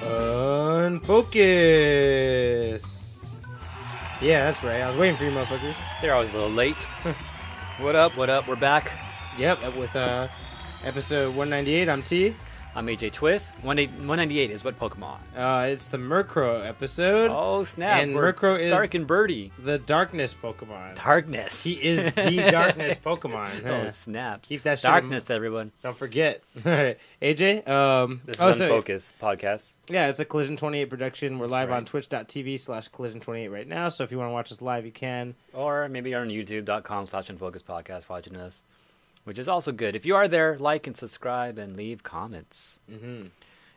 Unfocused. Yeah, that's right. I was waiting for you, motherfuckers. They're always a little late. What up? What up? We're back. Yep, with episode 198. I'm T. I'm AJ Twist. 198 is what Pokemon? It's the Murkrow episode. Oh, snap. And Murkrow is Dark and Birdie. the darkness Pokemon. Darkness. He is the darkness Pokemon. Oh, snaps. Keep that shit Darkness, everyone. Don't forget. AJ, This is Unfocused podcast. Yeah, it's a Collision 28 production. We're live right. on twitch.tv/collision28 right now, so if you want to watch us live, you can. Or maybe you're on youtube.com/Unfocused podcast watching us, which is also good. If you are there, like and subscribe and leave comments. Mm-hmm.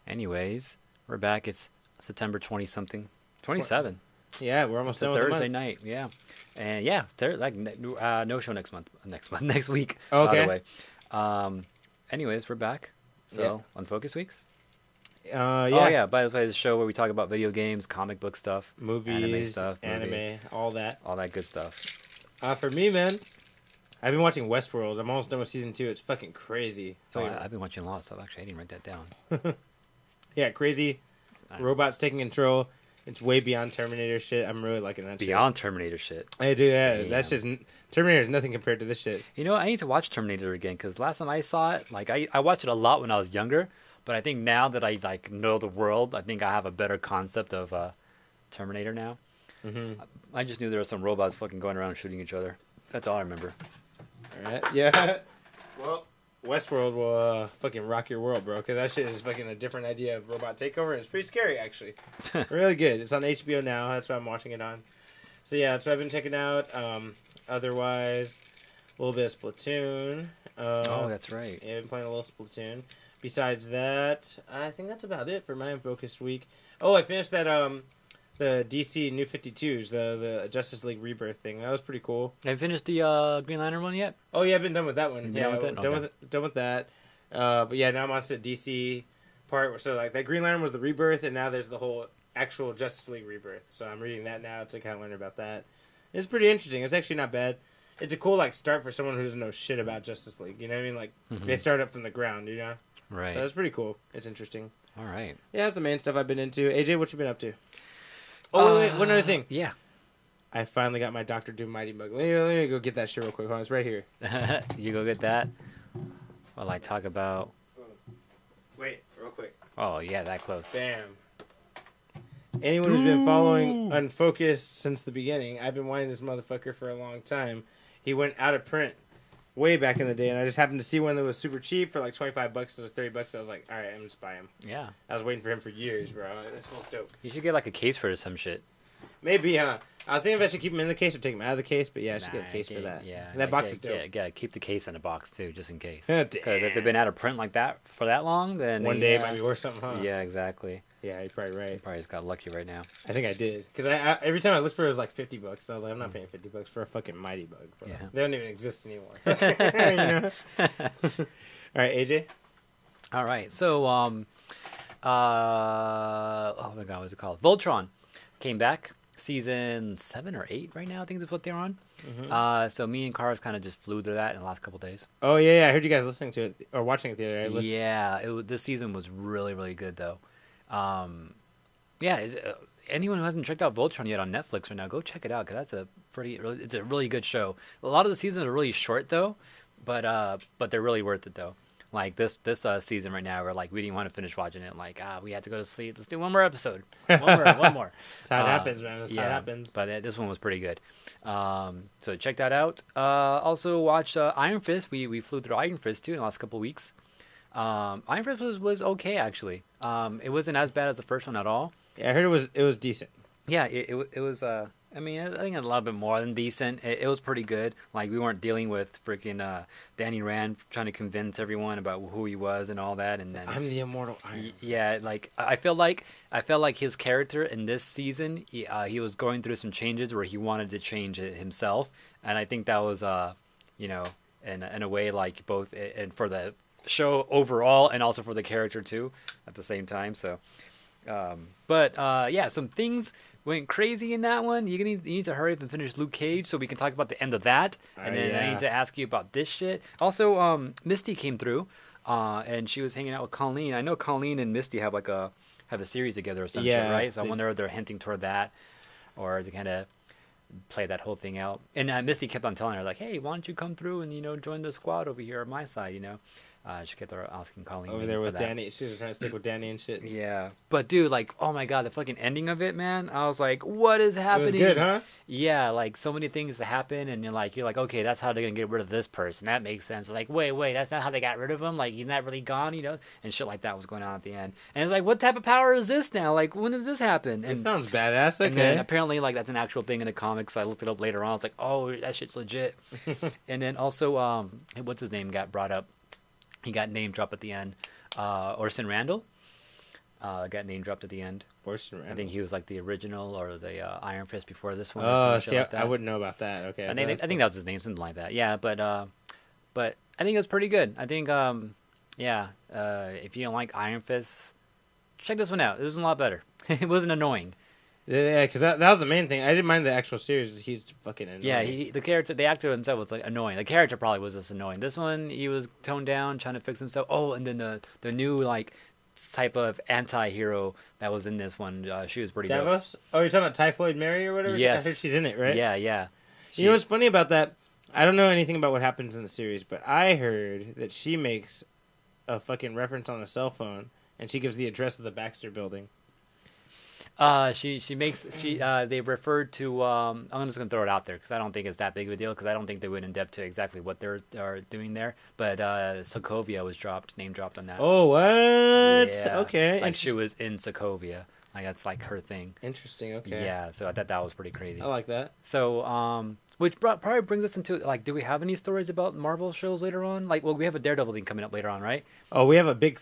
Anyways, we're back. It's September 20-something. 27. Yeah, we're almost It's a done with Thursday the month. night. Yeah. And yeah, no show next month. Next week. Okay. By the way. Anyways, we're back. So, Unfocused Weeks? Yeah. Oh, yeah. By the way, it's a show where we talk about video games, comic book stuff, Movies, anime stuff, anime, movies, all that. all that good stuff. For me, man, I've been watching Westworld. I'm almost done with season 2. It's fucking crazy. Oh, I've been watching a lot of stuff. Actually, I didn't write that down. Yeah, crazy. Robots taking control. It's way beyond Terminator shit. I'm really liking that Beyond Terminator shit. shit. I do, yeah. Damn. That's just... Terminator is nothing compared to this shit. You know, I need to watch Terminator again, because last time I saw it, like, I watched it a lot when I was younger, but I think now that I, like, know the world, I think I have a better concept of Terminator now. Mm-hmm. I just knew there were some robots fucking going around shooting each other. That's all I remember. All right, yeah. Well, Westworld will fucking rock your world, bro, because that shit is fucking a different idea of robot takeover, and it's pretty scary, actually. Really good. It's on HBO now. That's what I'm watching it on. So, yeah, that's what I've been checking out. Otherwise, a little bit of Splatoon. Oh, that's right. Yeah, I've been playing a little Splatoon. Besides that, I think that's about it for my Unfocused week. Oh, I finished that, the DC New 52s, the Justice League Rebirth thing. That was pretty cool. Have you finished the Green Lantern one yet? Oh, yeah, I've been done with that one. You've been Yeah, done with it? done with that. But yeah, now I'm on to the DC part. So, like, that Green Lantern was the Rebirth, and now there's the whole actual Justice League Rebirth. So I'm reading that now to kind of learn about that. It's pretty interesting. It's actually not bad. It's a cool, like, start for someone who doesn't know shit about Justice League. You know what I mean? Like, they start up from the ground, you know? Right. So it's pretty cool. It's interesting. All right. Yeah, that's the main stuff I've been into. AJ, what you been up to? Oh, wait, one other thing. Yeah. I finally got my Dr. Doom Mighty Mug. Let me go get that shit real quick. Hold on, it's right here. You go get that while I talk about... Wait, real quick. Oh, yeah, that close. Bam. Anyone who's been following Unfocused since the beginning, I've been wanting this motherfucker for a long time. He went out of print way back in the day, and I just happened to see one that was super cheap for like $25 or $30. So I was like, all right, I'm just buy him. Yeah. I was waiting for him for years, bro. This smells dope. You should get, like, a case for some shit. Maybe, huh? I was thinking if I should keep him in the case or take him out of the case, but yeah, I should get a case for that. Yeah. And that box is dope. Yeah, keep the case in a box, too, just in case. Damn. Because if they've been out of print like that for that long, then... One day it might be worth something, huh? Yeah, exactly. Yeah, you're probably right. You probably just got lucky right now. I think I did. Because I every time I looked for it, it was like $50. So I was like, I'm not paying $50 for a fucking Mighty Bug, bro. Yeah. They don't even exist anymore. You know? All right, AJ? All right, so, oh my god, what's it called? Voltron came back. Season 7 or 8 right now, I think that's what they're on. Mm-hmm. So me and Cars kind of just flew through that in the last couple days. Oh, yeah, I heard you guys listening to it, or watching it the other day. Yeah, this season was really, really good, though. Anyone who hasn't checked out Voltron yet on Netflix right now, go check it out, because that's it's a really good show. A lot of the seasons are really short, though, but they're really worth it, though. Like this season right now, we didn't want to finish watching it. Like, we had to go to sleep. Let's do one more episode. One more. That's how it happens, man. That's how it happens. But this one was pretty good. So check that out. Also watched Iron Fist. We flew through Iron Fist too in the last couple of weeks. Iron Fist was okay actually. It wasn't as bad as the first one at all. Yeah, I heard it was decent. Yeah, it was. I mean, I think a little bit more than decent. It was pretty good. Like, we weren't dealing with freaking Danny Rand trying to convince everyone about who he was and all that. And then I'm the immortal Iron Fist. Yeah, like I felt like his character in this season, he was going through some changes where he wanted to change it himself, and I think that was in a way, like, both and for the show overall and also for the character too at the same time. So, some things went crazy in that one. You need to hurry up and finish Luke Cage so we can talk about the end of that. And then I need to ask you about this shit. Also, Misty came through, and she was hanging out with Colleen. I know Colleen and Misty have have a series together or some Yeah, shit, right? So I they- wonder if they're hinting toward that, or they kind of play that whole thing out. And Misty kept on telling her like, "Hey, why don't you come through and join the squad over here on my side?" She kept asking Colleen over there with Danny. She was trying to stick with Danny and shit. Yeah, but dude, like, oh my god, the fucking ending of it, man! I was like, what is It happening? was good, huh? Yeah, like so many things that happen, and you're like, okay, that's how they're gonna get rid of this person. That makes sense. Like, wait, that's not how they got rid of him. Like, he's not really gone, and shit like that was going on at the end. And it's like, what type of power is this now? Like, when did this happen? It sounds badass. Okay. And then apparently, like, that's an actual thing in the comics. So I looked it up later on. I was like, oh, that shit's legit. And then also, what's his name got brought up? He got name dropped at the end. Orson Randall got name dropped at the end. Orson Randall. I think he was like the original or the Iron Fist before this one. Oh, see, like I wouldn't know about that. Okay. I think that was his name, something like that. Yeah, but I think it was pretty good. I think if you don't like Iron Fist, check this one out. This is a lot better. It wasn't annoying. Yeah, because that was the main thing. I didn't mind the actual series. He's fucking annoying. Yeah, the actor himself was like annoying. The character probably was just annoying. This one, he was toned down, trying to fix himself. Oh, and then the new like type of anti-hero that was in this one, she was pretty dope. Davos? Oh, you're talking about Typhoid Mary or whatever? Yes. I heard she's in it, right? Yeah. You know what's funny about that? I don't know anything about what happens in the series, but I heard that she makes a fucking reference on a cell phone, and she gives the address of the Baxter Building. They referred to I'm just gonna throw it out there because I don't think it's that big of a deal because I don't think they went in depth to exactly what they're doing there. But Sokovia was name dropped on that. Oh, what? Yeah. Okay. Like she was in Sokovia. Like that's like her thing. Interesting. Okay. Yeah. So I thought that was pretty crazy. I like that. So which probably brings us into like, do we have any stories about Marvel shows later on? Like, well, we have a Daredevil thing coming up later on, right? Oh, we have a big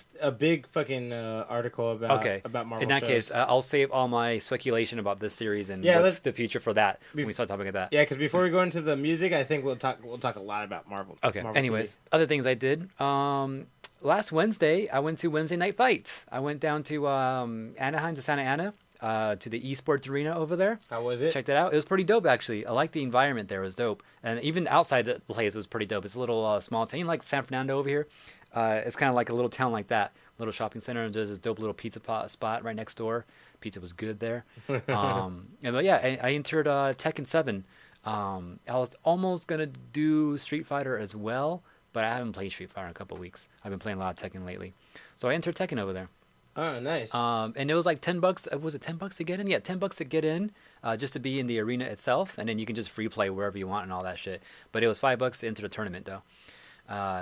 fucking article about Marvel. In that shows. case, I'll save all my speculation about this series and Yeah, what's the future for that when we start talking about that. Yeah, because before we go into the music, I think we'll talk a lot about Marvel. Okay. Marvel Anyways, TV. other things I did. Last Wednesday, I went to Wednesday Night Fights. I went down to Anaheim to Santa Ana. To the esports arena over there. How was it? Checked it out. It was pretty dope, actually. I like the environment there. It was dope. And even outside the place was pretty dope. It's a little small town, like San Fernando over here. It's kind of like a little town like that. Little shopping center. And there's this dope little pizza spot right next door. Pizza was good there. But yeah, I entered Tekken 7. I was almost going to do Street Fighter as well, but I haven't played Street Fighter in a couple of weeks. I've been playing a lot of Tekken lately. So I entered Tekken over there. Oh, nice. And it was like $10. Was it $10 to get in? Yeah, $10 to get in, just to be in the arena itself, and then you can just free play wherever you want and all that shit. But it was $5 to enter the tournament though.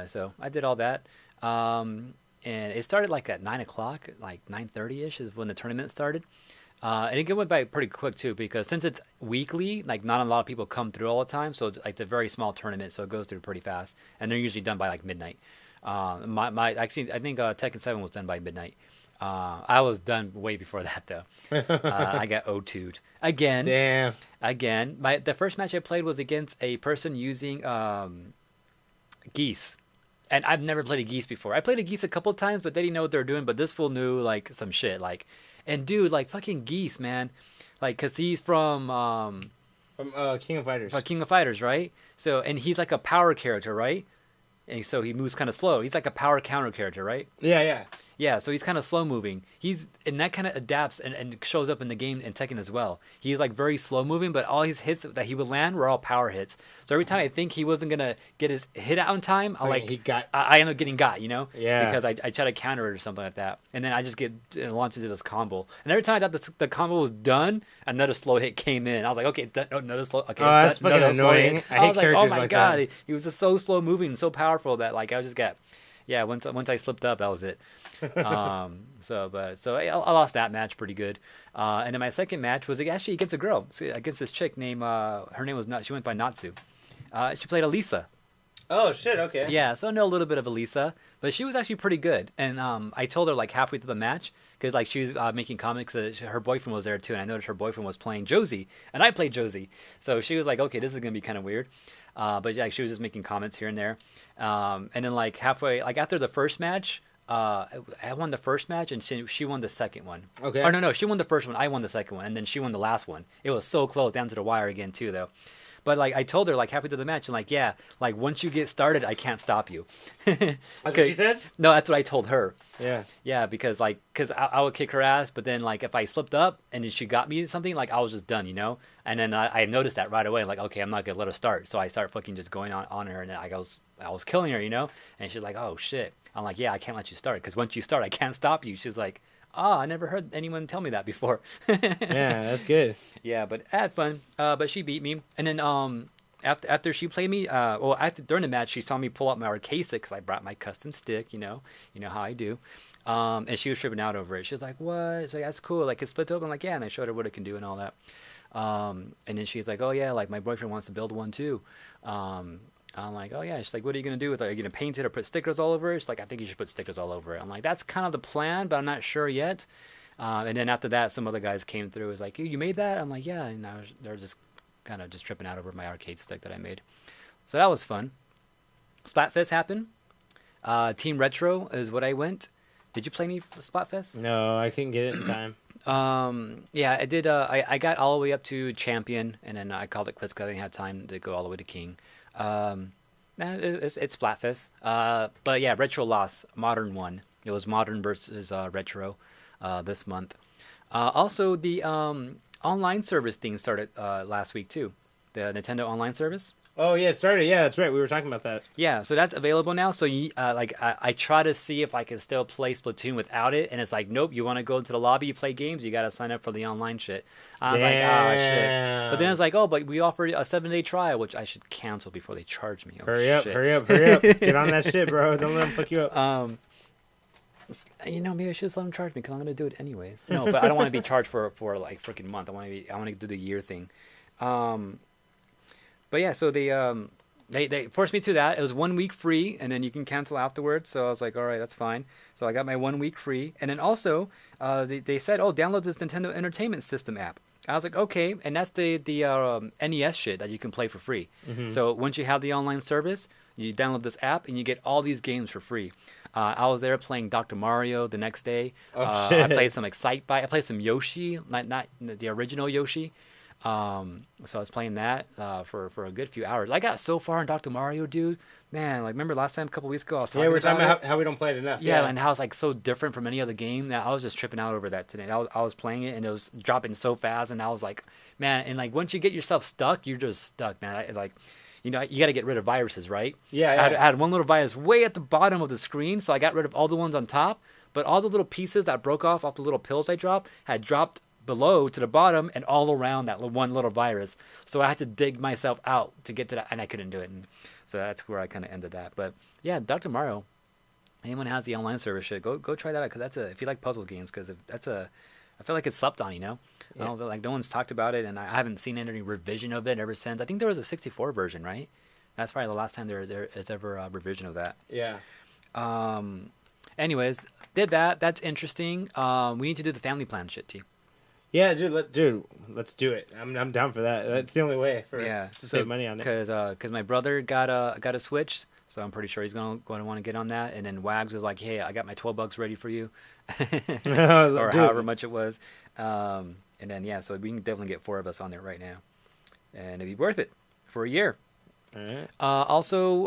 So I did all that. And it started like at 9 o'clock, like 9:30ish is when the tournament started. And it went by pretty quick too, because since it's weekly, like not a lot of people come through all the time, so it's like a very small tournament, so it goes through pretty fast, and they're usually done by like midnight. I think Tekken 7 was done by midnight. I was done way before that though. I got O2'd again. Damn. Again, the first match I played was against a person using geese, and I've never played a geese before. I played a geese a couple of times, but they didn't know what they were doing. But this fool knew like some shit, like, and dude, like fucking geese, man, like, cause he's from King of Fighters. King of Fighters, right? So, and he's like a power character, right? And so he moves kind of slow. He's like a power counter character, right? Yeah. Yeah, so he's kind of slow moving. And that kind of adapts and shows up in the game in Tekken as well. He's like very slow moving, but all his hits that he would land were all power hits. So every time I think he wasn't gonna get his hit out in time, I end up getting got, Yeah. because I try to counter it or something like that, and then I just get launched into this combo. And every time I thought the combo was done, another slow hit came in. I was like, okay, another slow. Okay, that's fucking annoying. I was like, oh my like god, that. he was just so slow moving and so powerful that like I just got. Yeah, once I slipped up, that was it. So I lost that match pretty good. And then my second match was actually against a girl, against this chick named her name was she went by Natsu. She played Elisa. Oh shit! Okay. Yeah, so I know a little bit of Elisa, but she was actually pretty good. And I told her like halfway through the match because like she was making comics. Her boyfriend was there too, and I noticed her boyfriend was playing Josie, and I played Josie. So she was like, okay, this is gonna be kind of weird. But yeah, she was just making comments here and there. And then like halfway, like after the first match, I won the first match and she won the second one. Okay. Or no, she won the first one. I won the second one, and then she won the last one. It was so close down to the wire again too, though. But like I told her like halfway through the match, and like yeah, like once you get started, I can't stop you. That's what she said? No, that's what I told her. Yeah. Yeah, because I would kick her ass, but then like if I slipped up and then she got me something, like I was just done, you know. And then I noticed that right away, like okay, I'm not gonna let her start. So I started fucking just going on her, and then I was killing her, you know. And she's like, oh shit. I'm like, yeah, I can't let you start because once you start, I can't stop you. She's like, oh, I never heard anyone tell me that before. Yeah, that's good. Yeah, but I had fun. But she beat me, and then after she played me, during the match, she saw me pull out my arcade stick because I brought my custom stick. You know how I do. And she was tripping out over it. She was like, what? She's like, that's cool. Like it splits open. I'm like, yeah, and I showed her what it can do and all that. And then she's like, oh yeah, like my boyfriend wants to build one too. I'm like, oh yeah. She's like, what are you gonna do with it? Are you gonna paint it or put stickers all over it? She's like, I think you should put stickers all over it. I'm like, that's kind of the plan, but I'm not sure yet. And then after that, some other guys came through. It was like, you made that? I'm like, yeah. And they're just kind of just tripping out over my arcade stick that I made. So that was fun. Splatfest happened. Team Retro is what I went. Did you play any Splatfest? No, I couldn't get it in time. Yeah, I did. I got all the way up to champion, and then I called it quits because I didn't have time to go all the way to king. It's Splatfest. But yeah, Retro lost. Modern won. It was Modern versus Retro this month. Also, the online service thing started last week too. The Nintendo online service. Oh yeah, it started. Yeah, that's right. We were talking about that. Yeah, so that's available now. So I try to see if I can still play Splatoon without it, and it's like, nope. You want to go into the lobby, play games, you got to sign up for the online shit. I was like, oh shit. But then it's like, oh, but we offer a 7-day trial, which I should cancel before they charge me. Oh, hurry up! Get on that shit, bro. Don't let them fuck you up. You know, maybe I should just let them charge me because I'm gonna do it anyways. No, but I don't want to be charged for like freaking month. I want to do the year thing. But yeah, so they forced me to that. It was 1 week free, and then you can cancel afterwards. So I was like, all right, that's fine. So I got my 1 week free, and then also they said, oh, download this Nintendo Entertainment System app. I was like, okay, and that's the NES shit that you can play for free. Mm-hmm. So once you have the online service, you download this app, and you get all these games for free. I was there playing Dr. Mario the next day. Oh, shit. I played some Excitebike. I played some Yoshi, not the original Yoshi. So I was playing that for a good few hours. I got so far in Dr. Mario, dude. Man, like remember last time, a couple weeks ago, I was talking we're talking about how we don't play it enough. Yeah, and how it's like so different from any other game that I was just tripping out over that today. I was playing it and it was dropping so fast, and I was like, man, and like once you get yourself stuck, you're just stuck, man. You know, you got to get rid of viruses, right? Yeah. I had one little virus way at the bottom of the screen, so I got rid of all the ones on top, but all the little pieces that broke off the little pills I dropped had dropped below to the bottom and all around that one little virus. So I had to dig myself out to get to that, and I couldn't do it. And so that's where I kind of ended that. But yeah, Dr. Mario, anyone has the online service shit, go try that out, because if you like puzzle games, because I feel like it's slept on, you know? Yeah. I don't feel like no one's talked about it, and I haven't seen any revision of it ever since. I think there was a 64 version, right? That's probably the last time there is ever a revision of that. Yeah. Anyways, did that. That's interesting. We need to do the family plan shit, T. Yeah, dude, let's do it. I'm down for that. That's the only way for us to save money on it. Because my brother got a Switch, so I'm pretty sure he's going to want to get on that. And then Wags was like, hey, I got my $12 ready for you, or however much it was. And then yeah, so we can definitely get 4 of us on there right now, and it'd be worth it for a year. All right. Also,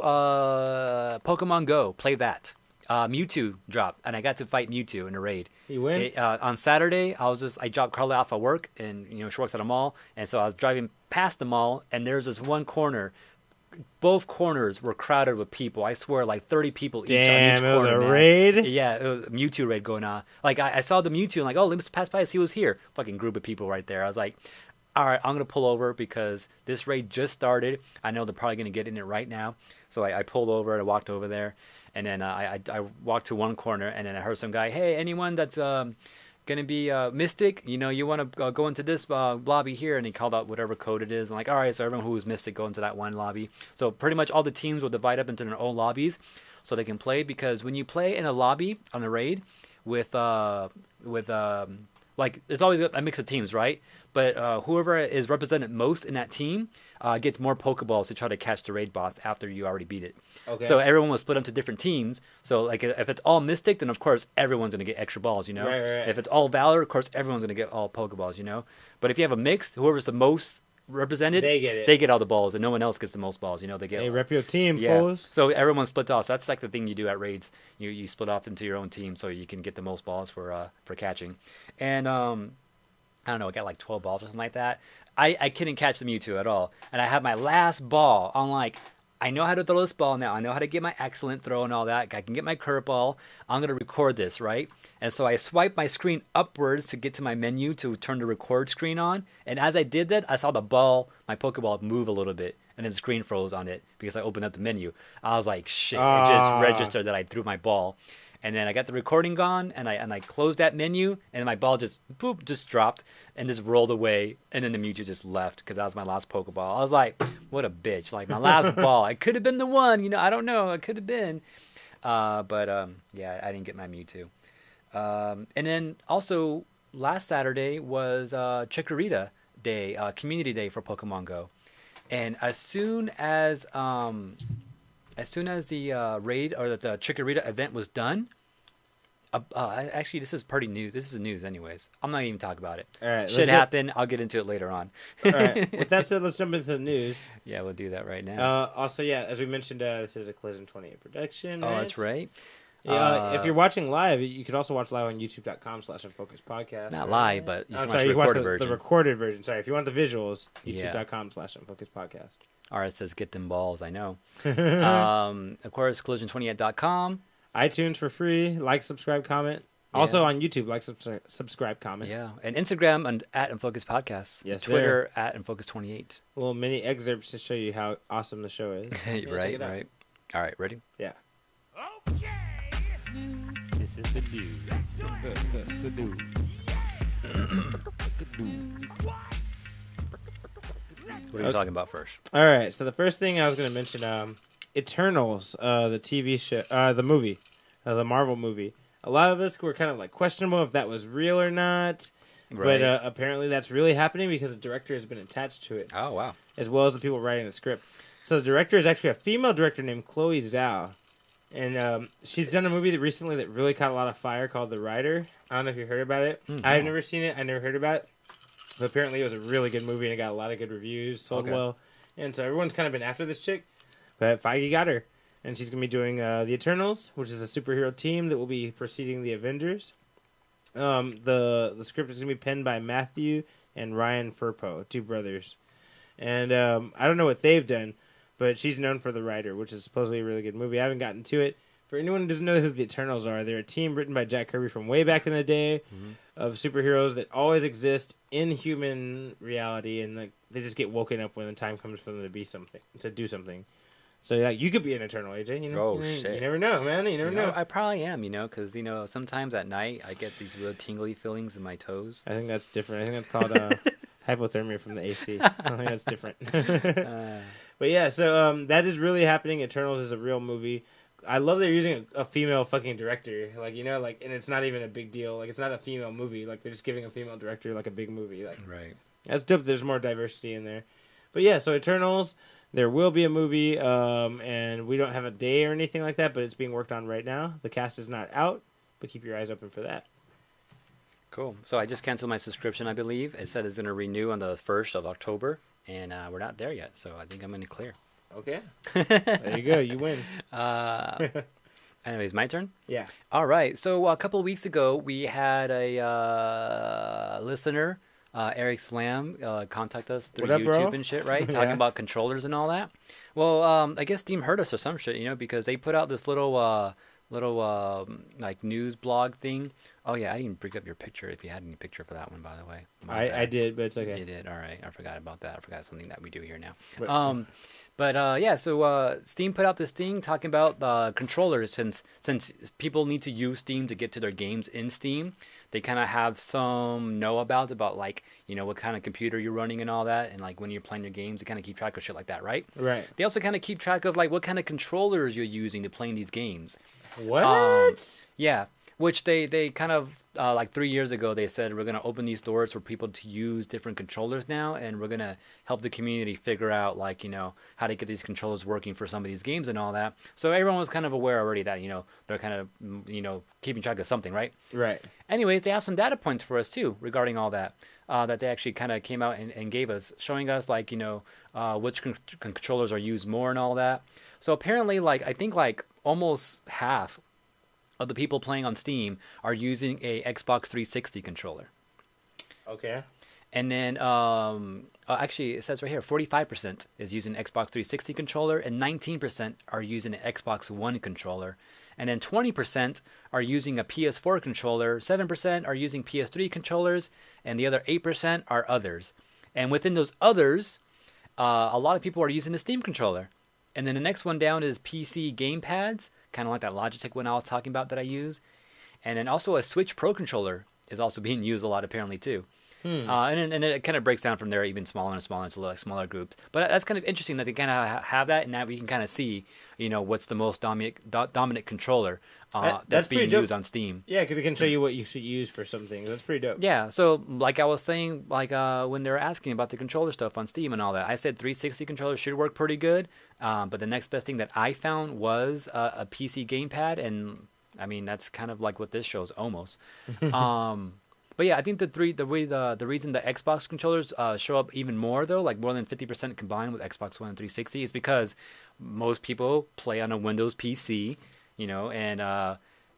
Pokemon Go, play that. Mewtwo dropped, and I got to fight Mewtwo in a raid. You win? On Saturday, I dropped Carla off at work, and she works at a mall, and so I was driving past the mall, and there's this one corner. Both corners were crowded with people. I swear, like 30 people each on each corner. Damn, it was a raid? Yeah, it was a Mewtwo raid going on. Like, I saw the Mewtwo, and like, oh, let me pass by and see who was here. Fucking group of people right there. I was like, all right, I'm going to pull over because this raid just started. I know they're probably going to get in it right now. So I pulled over, and I walked over there. And then I walked to one corner, and then I heard some guy, hey, anyone that's going to be Mystic, you want to go into this lobby here? And he called out whatever code it is. And like, all right, so everyone who was Mystic, go into that one lobby. So pretty much all the teams will divide up into their own lobbies so they can play. Because when you play in a lobby on a raid with like, there's always a mix of teams, right? But whoever is represented most in that team gets more Pokeballs to try to catch the raid boss after you already beat it. Okay. So everyone was split into different teams. So like if it's all Mystic, then of course everyone's going to get extra balls, you know? Right. If it's all Valor, of course everyone's going to get all Pokeballs, you know? But if you have a mix, whoever's the most represented, They get it. They get all the balls, and no one else gets the most balls. You know, they get. Hey, rep your team, Yeah. fools. So everyone splits off. So that's like the thing you do at raids. You split off into your own team so you can get the most balls for catching. And I don't know, I got like 12 balls or something like that. I couldn't catch the Mewtwo at all. And I had my last ball. I'm like, I know how to throw this ball now. I know how to get my excellent throw and all that. I can get my curveball. I'm going to record this, right? And so I swiped my screen upwards to get to my menu to turn the record screen on. And as I did that, I saw the ball, my Pokeball, move a little bit. And then the screen froze on it because I opened up the menu. I was like, shit. It just registered that I threw my ball. And then I got the recording gone, and I closed that menu, and my ball just dropped and just rolled away, and then the Mewtwo just left because that was my last Pokeball. I was like, what a bitch! Like my last ball, I could have been the one, you know. I don't know, it could have been, but yeah, I didn't get my Mewtwo. And then also last Saturday was Chikorita Day, Community Day for Pokemon Go, and as soon as the raid or the Chikorita event was done, actually, this is pretty news. This is news, anyways. I'm not even talking about it. All right, should happen. I'll get into it later on. All right. With that said, let's jump into the news. Yeah, we'll do that right now. Also, yeah, as we mentioned, this is a Collision 28 production. Oh, that's right. If you're watching live, you could also watch live on youtube.com/unfocusedpodcast. Not live, but you can you watch watch the recorded version. The recorded version. Sorry, if you want the visuals, Yeah. youtube.com/unfocusedpodcast. All right, it says get them balls. I know. Of course, collision28.com. iTunes for free. Like, subscribe, comment. Yeah. Also on YouTube, like, subscribe, comment. Yeah, and Instagram at Unfocused Podcast. Yes, Twitter at Unfocused28. Little mini excerpts to show you how awesome the show is. Yeah, check Right, it out. right. All right, ready? Yeah. Okay. This is the news. The news. What are we talking about first? All right. So the first thing I was going to mention, Eternals, the TV show, the movie, the Marvel movie. A lot of us were kind of like questionable if that was real or not. Right. But apparently that's really happening because the director has been attached to it, Oh, wow. as well as the people writing the script. So the director is actually a female director named Chloe Zhao. And she's done a movie recently that really caught a lot of fire called The Rider. I don't know if you heard about it. Mm-hmm. I've never seen it. I never heard about it. But apparently it was a really good movie and it got a lot of good reviews, sold Okay. well. And so everyone's kind of been after this chick. But Feige got her. And she's going to be doing The Eternals, which is a superhero team that will be preceding the Avengers. The script is going to be penned by Matthew and Ryan Firpo, two brothers. And I don't know what they've done, but she's known for The Rider, which is supposedly a really good movie. I haven't gotten to it. For anyone who doesn't know who the Eternals are, they're a team written by Jack Kirby from way back in the day of superheroes that always exist in human reality, and like they just get woken up when the time comes for them to be something, to do something. So yeah, you could be an Eternal, AJ. You know, Oh, shit. You never know, man. You never know. I probably am, because, sometimes at night I get these real tingly feelings in my toes. I think that's different. I think that's called hypothermia from the AC. I think that's different. But yeah, so that is really happening. Eternals is a real movie. I love they're using a female fucking director. Like, and it's not even a big deal. Like, it's not a female movie. Like, they're just giving a female director, like, a big movie. Like, Right. that's dope. There's more diversity in there. But yeah, so Eternals, there will be a movie, and we don't have a day or anything like that, but it's being worked on right now. The cast is not out, but keep your eyes open for that. Cool. So I just canceled my subscription, I believe. It said it's going to renew on the 1st of October, and we're not there yet, so I think I'm going to clear. Okay. There you go. You win. Anyways, my turn? Yeah. All right. So a couple of weeks ago, we had a listener, Eric Slam, contact us through What up, YouTube bro? and shit, right? Yeah. Talking about controllers and all that. Well, I guess Steam heard us or some shit, because they put out this little like news blog thing. Oh yeah, I didn't even bring up your picture if you had any picture for that one, by the way. My I bad. did, but it's okay. You did. All right. I forgot about that. I forgot something that we do here now. But- Yeah, so Steam put out this thing talking about controllers. Since people need to use Steam to get to their games in Steam, they kind of have some about like, what kind of computer you're running and all that. And like when you're playing your games, they kind of keep track of shit like that, right? Right. They also kind of keep track of like what kind of controllers you're using to play in these games. What? Yeah. Which they kind of like 3 years ago they said we're gonna open these doors for people to use different controllers now, and we're gonna help the community figure out like how to get these controllers working for some of these games and all that. So everyone was kind of aware already that they're kind of keeping track of something, right? Right. Anyways, they have some data points for us too regarding all that. That they actually kind of came out and gave us, showing us like which controllers are used more and all that. So apparently, like I think like almost half of the people playing on Steam are using a Xbox 360 controller. Okay. And then actually it says right here 45% is using Xbox 360 controller, and 19% are using an Xbox One controller. And then 20% are using a PS4 controller, 7% are using PS3 controllers, and the other 8% are others. And within those others, a lot of people are using the Steam controller. And then the next one down is PC gamepads, kind of like that Logitech one I was talking about that I use. And then also a Switch Pro controller is also being used a lot apparently too. And it kind of breaks down from there even smaller and smaller into like smaller groups. But that's kind of interesting that they kind of have that, and now we can kind of see, what's the most dominant controller that's being used on Steam. Yeah, because it can show you what you should use for some things. That's pretty dope. Yeah, so like I was saying, like when they were asking about the controller stuff on Steam and all that, I said 360 controllers should work pretty good. But the next best thing that I found was a PC gamepad, and I mean that's kind of like what this shows almost. But yeah, I think the reason the Xbox controllers show up even more though, like more than 50% combined with Xbox One and 360, is because most people play on a Windows PC, and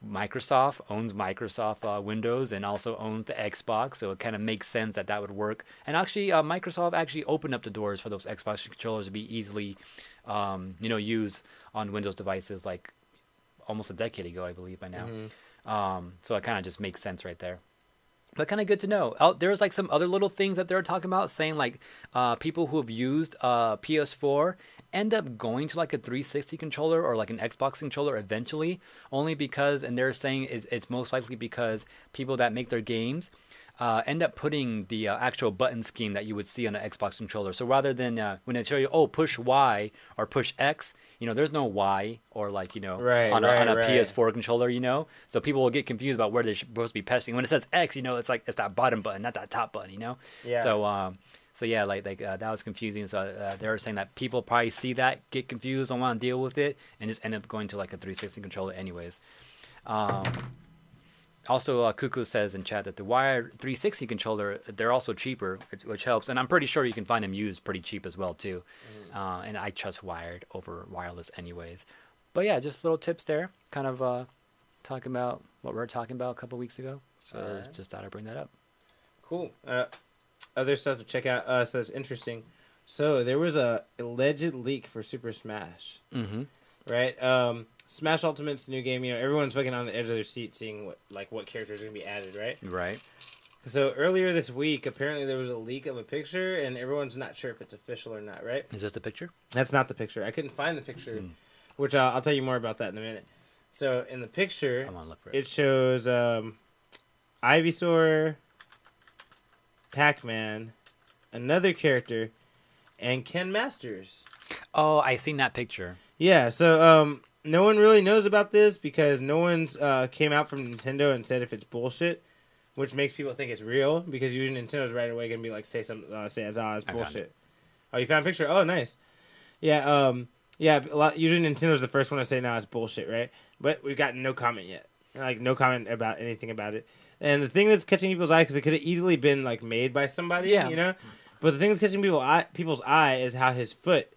Microsoft owns Microsoft Windows and also owns the Xbox, so it kind of makes sense that would work. And actually, Microsoft actually opened up the doors for those Xbox controllers to be easily, used on Windows devices like almost a decade ago, I believe by now. Mm-hmm. So it kind of just makes sense right there. But kind of good to know. There's like some other little things that they're talking about, saying like people who have used PS4 end up going to like a 360 controller or like an Xbox controller eventually, only because, and they're saying it's most likely because people that make their games end up putting the actual button scheme that you would see on an Xbox controller. So rather than when they show you, push Y or push X, there's no Y or like, on a PS4 controller, So people will get confused about where they're supposed to be pressing. When it says X, it's like it's that bottom button, not that top button, Yeah. So yeah, like that was confusing. So they were saying that people probably see that, get confused, don't want to deal with it, and just end up going to like a 360 controller anyways. Also, Cuckoo says in chat that the wired 360 controller, they're also cheaper, which helps. And I'm pretty sure you can find them used pretty cheap as well, too. And I trust wired over wireless anyways. But yeah, just little tips there. Kind of talking about what we were talking about a couple weeks ago. So just thought I'd bring that up. Cool. Other stuff to check out. So that's interesting. So there was a alleged leak for Super Smash. Mm-hmm. Right? Smash Ultimate's new game, everyone's fucking on the edge of their seat seeing what characters are going to be added, right? Right. So earlier this week, apparently there was a leak of a picture, and everyone's not sure if it's official or not, right? Is this the picture? That's not the picture. I couldn't find the picture, which I'll tell you more about that in a minute. So in the picture, it shows Ivysaur, Pac-Man, another character, and Ken Masters. Oh, I seen that picture. Yeah, so no one really knows about this because no one's came out from Nintendo and said if it's bullshit, which makes people think it's real because usually Nintendo's right away gonna be like say it's bullshit. Oh, you found a picture? Oh, nice. Yeah, usually Nintendo's the first one to say no, it's bullshit, right? But we've got no comment yet, like no comment about anything about it. And the thing that's catching people's eye because it could have easily been like made by somebody, But the thing that's catching people's eye is how his foot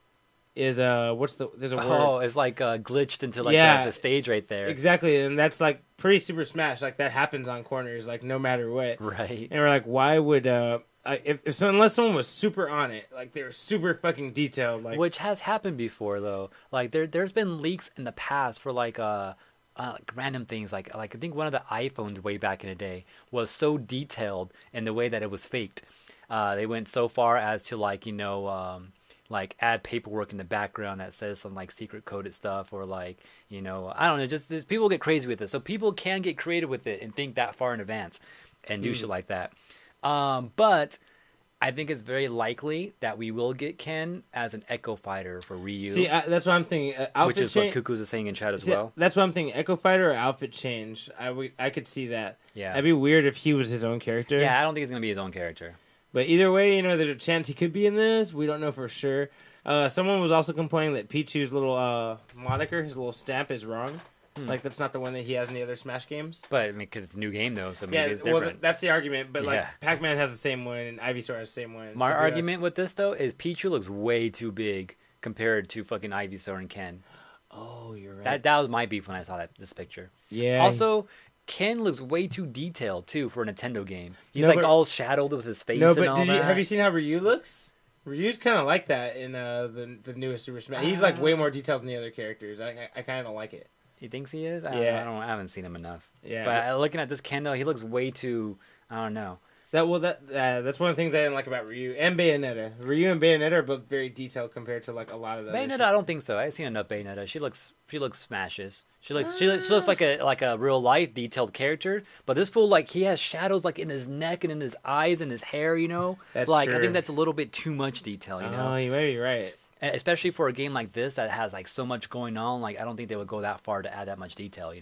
is there's a word. Oh, it's like glitched into like the stage right there. Exactly, and that's like pretty Super Smash. Like that happens on corners, like no matter what. Right. And we're like, why would unless someone was super on it, like they were super fucking detailed, like which has happened before though. Like there's been leaks in the past for like random things like I think one of the iPhones way back in the day was so detailed in the way that it was faked. They went so far as to like add paperwork in the background that says some like secret coded stuff or like I don't know, just people get crazy with it, so people can get creative with it and think that far in advance and do shit like that. But I think it's very likely that we will get Ken as an Echo Fighter for Ryu. See, that's what I'm thinking. Which is what Cuckoo's is saying in chat as well. That's what I'm thinking. Echo Fighter or outfit change. I could see that. Yeah. That'd be weird if he was his own character. Yeah, I don't think he's going to be his own character. But either way, there's a chance he could be in this. We don't know for sure. Someone was also complaining that Pichu's little moniker, his little stamp, is wrong. Like, that's not the one that he has in the other Smash games. But, I mean, because it's a new game, though, so maybe it's different. Well, that's the argument. But, like, Pac-Man has the same one, and Ivysaur has the same one. My argument with this, though, is Pichu looks way too big compared to fucking Ivysaur and Ken. Oh, you're right. That was my beef when I saw this picture. Yeah. Also, Ken looks way too detailed, too, for a Nintendo game. He's, all shadowed with his face and all that. Have you seen how Ryu looks? Ryu's kind of like that in the newest Super Smash. He's, like, way more detailed than the other characters. I kind of like it. He thinks he is? I haven't seen him enough. Yeah. But looking at this Ken, though, he looks way too, I don't know. That's one of the things I didn't like about Ryu and Bayonetta. Ryu and Bayonetta are both very detailed compared to like a lot of the Bayonetta. I don't think so. I've seen enough Bayonetta. She looks smashes. She looks like a real life detailed character. But this fool, like, he has shadows like in his neck and in his eyes and his hair. That's like true. I think that's a little bit too much detail. Oh, you may be right. Especially for a game like this that has like so much going on, like I don't think they would go that far to add that much detail.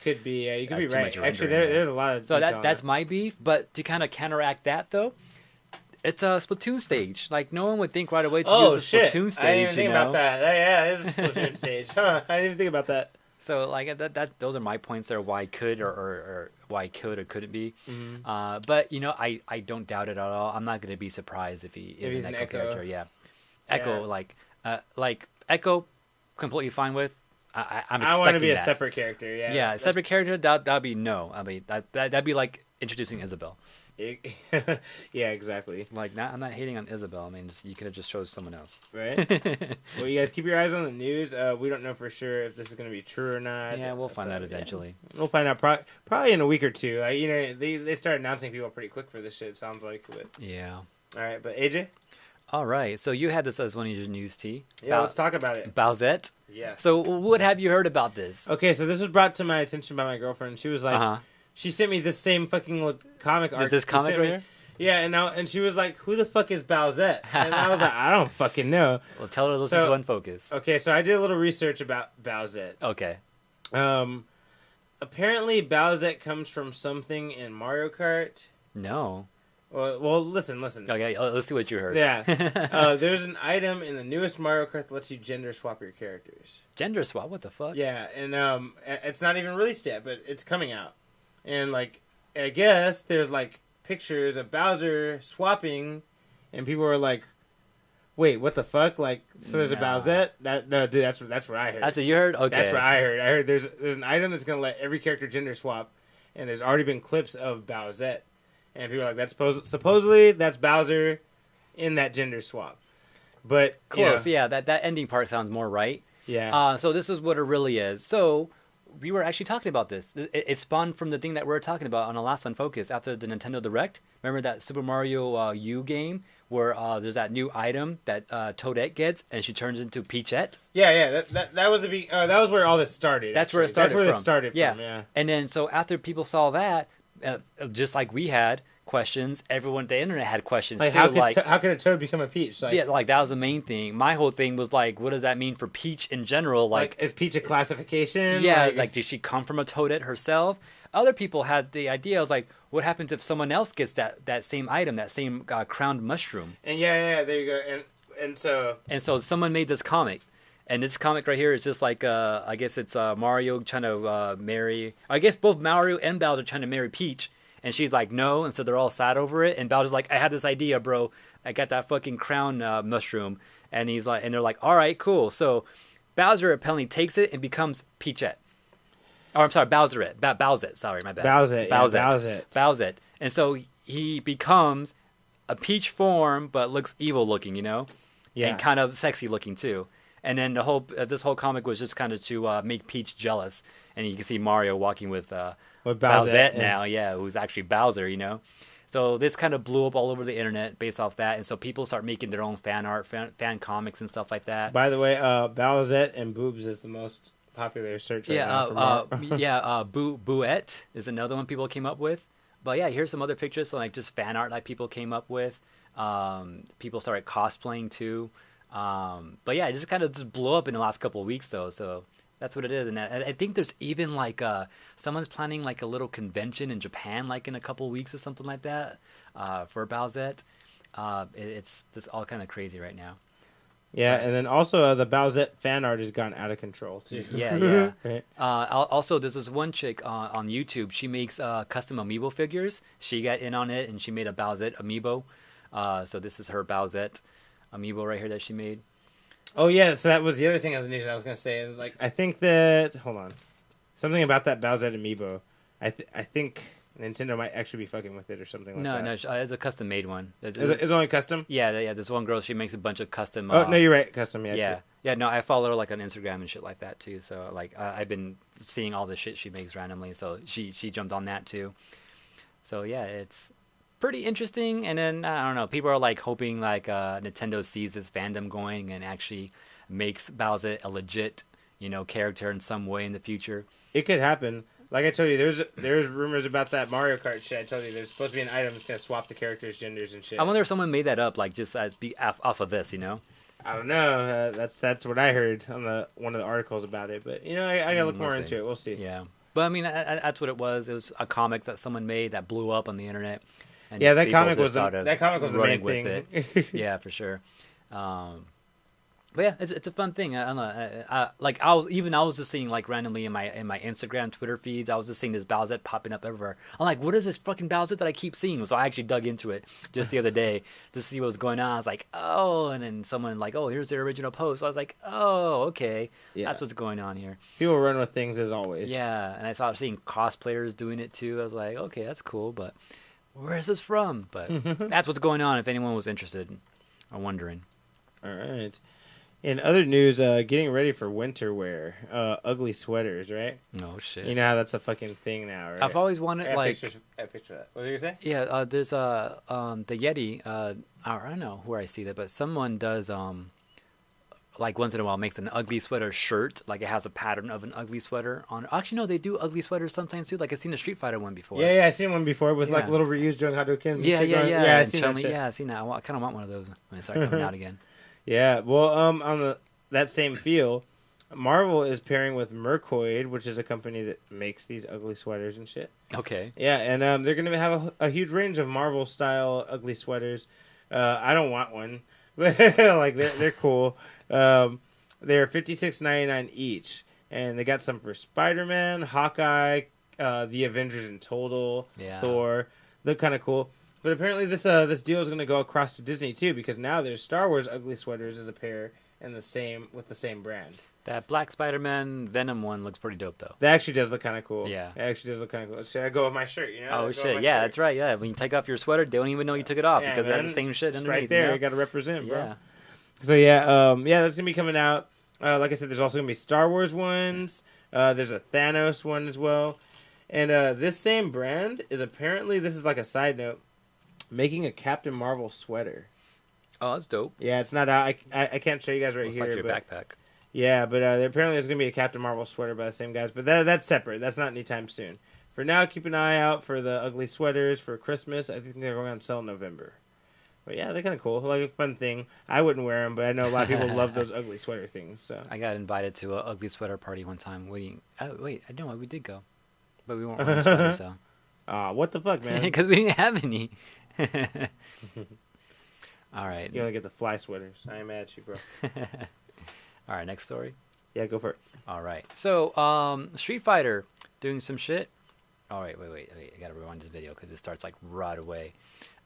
Could be. Yeah, you could be That's too right. much Actually, rendering, there's a lot of. So detail that's my beef. But to kind of counteract that, though, it's a Splatoon stage. Like no one would think right away to use the Splatoon stage. I didn't even think about that. Yeah, this is a Splatoon stage. Huh? I didn't even think about that. So like that those are my points there. Why could or why could or couldn't be. Mm-hmm. But I don't doubt it at all. I'm not gonna be surprised if he's an Echo character. Yeah, Echo like Echo, completely fine with. I'm expecting I want to be that. a separate character. Yeah. Yeah, separate character. That'd be no. I mean that'd be like introducing Isabelle. Yeah, exactly. Like I'm not hating on Isabelle. I mean, you could have just chose someone else. Right. Well, you guys keep your eyes on the news. We don't know for sure if this is going to be true or not. Yeah, we'll find out eventually. Yeah. We'll find out probably in a week or two. They start announcing people pretty quick for this shit. It sounds like. But... Yeah. All right, but AJ. All right, so you had this as one of your news, T. Yeah, let's talk about it. Bowsette? Yes. So what have you heard about this? Okay, so this was brought to my attention by my girlfriend. She was like, she sent me this same fucking comic art. This comic right here? Yeah, and she was like, who the fuck is Bowsette? And I was like, I don't fucking know. Well, tell her to listen to Unfocused. Okay, so I did a little research about Bowsette. Okay. Apparently Bowsette comes from something in Mario Kart. No. Well, listen. Okay, let's see what you heard. Yeah. There's an item in the newest Mario Kart that lets you gender swap your characters. Gender swap? What the fuck? Yeah, and it's not even released yet, but it's coming out. And, like, I guess there's, like, pictures of Bowser swapping, and people are like, wait, what the fuck? Like, so there's a Bowsette? No, dude, that's what I heard. That's what you heard? Okay. That's what I heard. I heard there's an item that's going to let every character gender swap, and there's already been clips of Bowsette. And people are like, that's supposedly that's Bowser in that gender swap. But close, yeah. That ending part sounds more right. Yeah. So this is what it really is. So we were actually talking about this. It spawned from the thing that we were talking about on the last Unfocused after the Nintendo Direct. Remember that Super Mario U game where there's that new item that Toadette gets and she turns into Peachette? Yeah. That was that was where all this started. That's where it started. That's where this started from. Yeah. And then so after people saw that. Just like we had questions, everyone the internet had questions like, too. How could a Toad become a Peach? Like, yeah, like that was the main thing. My whole thing was like, what does that mean for Peach in general? Like is Peach a classification? Yeah, like did she come from a Toadette herself? Other people had the idea. I was like, what happens if someone else gets that same item, that same crowned mushroom? And yeah, there you go. And so someone made this comic. And this comic right here is just like, I guess it's Mario trying to marry... I guess both Mario and Bowser trying to marry Peach. And she's like, no. And so they're all sad over it. And Bowser's like, I had this idea, bro. I got that fucking crown mushroom. And he's like, and they're like, all right, cool. So Bowser apparently takes it and becomes Peachette. Oh, I'm sorry, Bowsette. Sorry, my bad. Bowsette. And so he becomes a Peach form, but looks evil looking, Yeah. And kind of sexy looking, too. And then this whole comic was just kind of to make Peach jealous, and you can see Mario walking with Bowsette now, who's actually Bowser, So this kind of blew up all over the internet based off that, and so people start making their own fan art, fan comics, and stuff like that. By the way, Bowsette and boobs is the most popular search right now. Bowsette is another one people came up with. But yeah, here's some other pictures, so like just fan art that people came up with. People started cosplaying too. But yeah, it just kind of just blew up in the last couple of weeks though. So that's what it is. And I think there's even like someone's planning like a little convention in Japan, like in a couple of weeks or something like that, for Bowsette. It's just all kind of crazy right now. Yeah, and then also the Bowsette fan art has gone out of control too. Yeah. Right. Also, there's this one chick on YouTube. She makes custom amiibo figures. She got in on it, and she made a Bowsette amiibo. So this is her Bowsette amiibo right here that she made. Oh yeah, so that was the other thing of the news I was gonna say. Like, I think that something about that Bowsette amiibo. I think Nintendo might actually be fucking with it or something like that. No, it's a custom made one. It's only custom? Yeah. This one girl, she makes a bunch of custom. Oh no, you're right, custom. Yeah. No, I follow her like on Instagram and shit like that too. So like, I've been seeing all the shit she makes randomly. So she jumped on that too. So yeah, it's pretty interesting. And then I don't know, people are like hoping like Nintendo sees this fandom going and actually makes Bowsette a legit, character in some way in the future. It could happen. Like I told you, there's rumors about that Mario Kart shit. I told you there's supposed to be an item that's gonna swap the characters' genders and shit. I wonder if someone made that up, like just off of this, I don't know. That's what I heard on one of the articles about it. But I gotta look more into it. We'll see. Yeah, but I mean, that's what it was. It was a comic that someone made that blew up on the internet. And yeah, that comic was the main thing. Yeah, for sure. But yeah, it's a fun thing. I don't know. I was just seeing like randomly in my Instagram, Twitter feeds. I was just seeing this Bowsette popping up everywhere. I'm like, what is this fucking Bowsette that I keep seeing? So I actually dug into it just the other day to see what was going on. I was like, oh, and then someone like, oh, here's their original post. I was like, oh, okay, that's what's going on here. People run with things as always. Yeah, and I saw seeing cosplayers doing it too. I was like, okay, that's cool, but where is this from? But that's what's going on. If anyone was interested or wondering. All right. In other news, getting ready for winter wear, ugly sweaters, right? Oh shit! You know how that's a fucking thing now, right? I've always wanted I picture that. What did you say? Yeah, there's the Yeti. I don't know where I see that, but someone does like once in a while makes an ugly sweater shirt, like it has a pattern of an ugly sweater on. Actually, no, they do ugly sweaters sometimes too. Like I've seen a Street Fighter one before. Yeah, I've seen one before with like little Ryu's doing Hadoukens. Yeah. I've seen that shit. Yeah, I've seen that. I kind of want one of those when they start coming out again. Yeah, well, on that same feel, Marvel is pairing with Mercoid, which is a company that makes these ugly sweaters and shit. Okay. Yeah, and they're gonna have a huge range of Marvel style ugly sweaters. I don't want one, but like they're cool. They're $56.99 each, and they got some for Spider-Man, Hawkeye, the Avengers in total, Thor. They're kind of cool. But apparently this deal is going to go across to Disney too, because now there's Star Wars ugly sweaters as a pair and with the same brand. That Black Spider-Man Venom one looks pretty dope though. That actually does look kind of cool. Yeah, it actually does look kind of cool. Should I go with my shirt? Oh shit! Yeah, that's right. Yeah, when you take off your sweater, they don't even know you took it off because that's the same shit underneath. Right there, you got to represent, bro. Yeah. So that's gonna be coming out. Like I said, there's also gonna be Star Wars ones. There's a Thanos one as well, and this same brand is apparently, this is like a side note, making a Captain Marvel sweater. Oh, that's dope. Yeah, it's not out. I can't show you guys right here. It's like your backpack. Yeah, but apparently there's going to be a Captain Marvel sweater by the same guys. But that's separate. That's not anytime soon. For now, keep an eye out for the ugly sweaters for Christmas. I think they're going to sell in November. But yeah, they're kind of cool. Like a fun thing. I wouldn't wear them, but I know a lot of people love those ugly sweater things. So I got invited to an ugly sweater party one time. We did go. But we weren't wearing sweaters, so. Aw, what the fuck, man? Because we didn't have any. All right. You only get the fly sweaters. I ain't mad at you, bro. All right, next story. Yeah, go for it. All right. So, Street Fighter doing some shit. All right, wait. I gotta rewind this video because it starts like right away.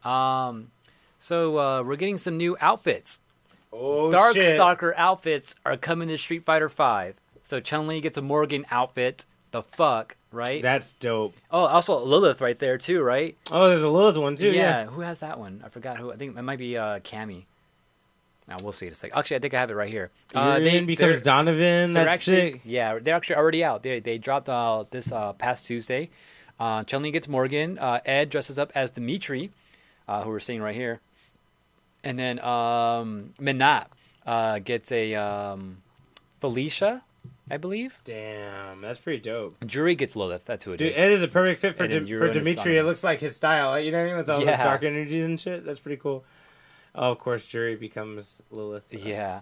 So we're getting some new outfits. Oh, Darkstalker outfits are coming to Street Fighter 5. So Chun-Li gets a Morgan outfit. The fuck, right? That's dope. Oh, also Lilith right there too, right? Oh, there's a Lilith one too. Yeah. Who has that one? I forgot who. I think it might be Cammy. Now we'll see in a second. Actually, I think I have it right here. Urian becomes Donovan. That's sick. Yeah, they're actually already out. They dropped this past Tuesday. Chun-Li gets Morgan. Ed dresses up as Dimitri, who we're seeing right here. And then Minat gets a Felicia, I believe. Damn, that's pretty dope. Juri gets Lilith. That's who it is. Ed is a perfect fit for Dimitri. It looks like his style. You know what I mean? With all those dark energies and shit. That's pretty cool. Oh, of course, Jury becomes Lilith. Yeah.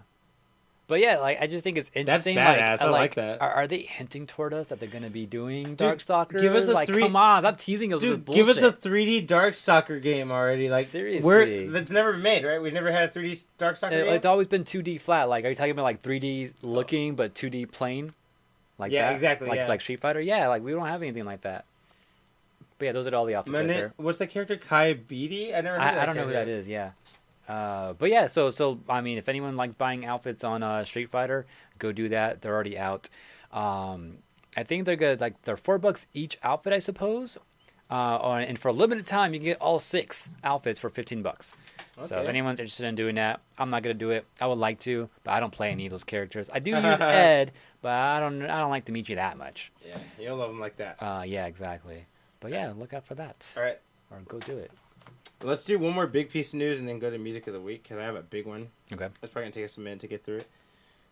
But yeah, like I just think it's interesting. That's badass. I like that. Are they hinting toward us that they're gonna be doing Dude, Darkstalkers? give us a like, come on, stop teasing us with Dude, bullshit. give us a 3D Darkstalker game already. Like, seriously, that's never been made, right? We've never had a 3D Darkstalker game. It's always been 2D flat. Like, are you talking about like 3D looking but 2D plain? Like yeah, that? Exactly. Like Street Fighter. Yeah, like we don't have anything like that. But yeah, those are all the outfits right there. What's the character? Kai Beatty? I never. Heard I don't know who that is. Yeah. But yeah, so I mean, if anyone likes buying outfits on Street Fighter, go do that. They're already out. I think they're good. Like they're $4 each outfit, I suppose. And for a limited time, you can get all 6 outfits for $15. Okay. So if anyone's interested in doing that, I'm not gonna do it. I would like to, but I don't play any of those characters. I do use Ed, but I don't like Dimitri that much. Yeah, you don't love him like that. Yeah, exactly. But yeah, look out for that. All right, or go do it. Let's do one more big piece of news and then go to music of the week because I have a big one. Okay. That's probably gonna take us a minute to get through it.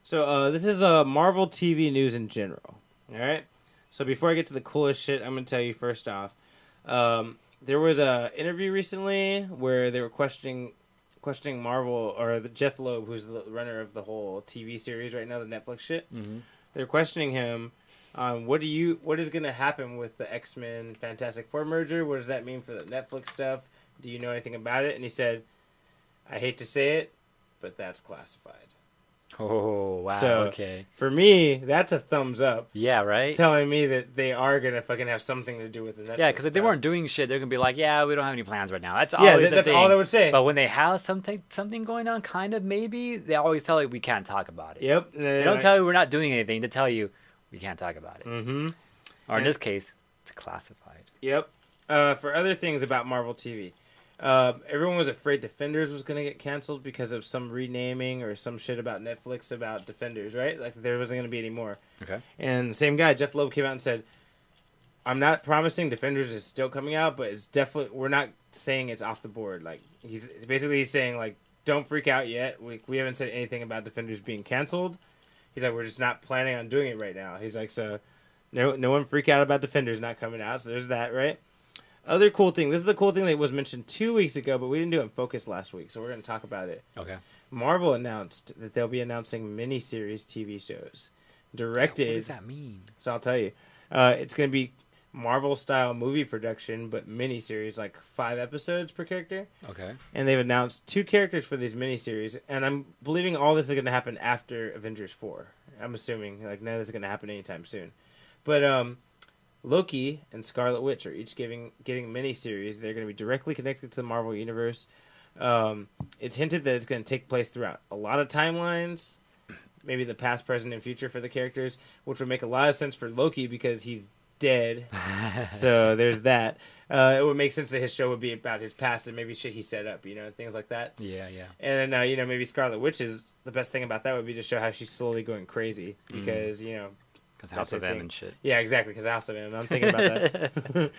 So this is Marvel TV news in general. All right. So before I get to the coolest shit, I'm gonna tell you first off. There was a interview recently where they were questioning Marvel or Jeff Loeb, who's the runner of the whole TV series right now, the Netflix shit. Mm-hmm. They're questioning him. What is going to happen with the X-Men Fantastic Four merger? What does that mean for the Netflix stuff? Do you know anything about it? And he said, I hate to say it, but that's classified. Oh, wow. So, okay. For me, that's a thumbs up. Yeah, right? Telling me that they are going to fucking have something to do with the Netflix Yeah, because if they stuff. weren't doing shit, they're going to be like, yeah, we don't have any plans right now. That's that's all they would say. But when they have something going on, kind of, maybe, they always tell you, we can't talk about it. Yep. They don't tell you we're not doing anything. They tell you, we can't talk about it. Mm-hmm. Or in this case, it's classified. Yep. For other things about Marvel TV, everyone was afraid Defenders was going to get canceled because of some renaming or some shit about Netflix about Defenders, right? Like there wasn't going to be any more. Okay. And the same guy, Jeff Loeb, came out and said, I'm not promising Defenders is still coming out, but it's definitely, we're not saying it's off the board. Like he's saying like, don't freak out yet. We haven't said anything about Defenders being canceled. He's like, we're just not planning on doing it right now. He's like, so no one freak out about Defenders not coming out. So there's that, right? Other cool thing. This is a cool thing that was mentioned 2 weeks ago, but we didn't do it in Focus last week, so we're going to talk about it. Okay. Marvel announced that they'll be announcing miniseries TV shows. Directed. What does that mean? So I'll tell you. It's going to be Marvel-style movie production, but miniseries, like 5 episodes per character. Okay. And they've announced 2 characters for these miniseries, and I'm believing all this is going to happen after Avengers 4. I'm assuming. Like, none of this is going to happen anytime soon. But, Loki and Scarlet Witch are each getting miniseries. They're going to be directly connected to the Marvel Universe. It's hinted that it's going to take place throughout a lot of timelines, maybe the past, present, and future for the characters, which would make a lot of sense for Loki because he's dead. So there's that. It would make sense that his show would be about his past and maybe shit he set up, things like that. Yeah, yeah. And then, maybe Scarlet Witch is the best thing about that would be to show how she's slowly going crazy because, Because House of M and shit. Yeah, exactly. Because House of M. I'm thinking about that.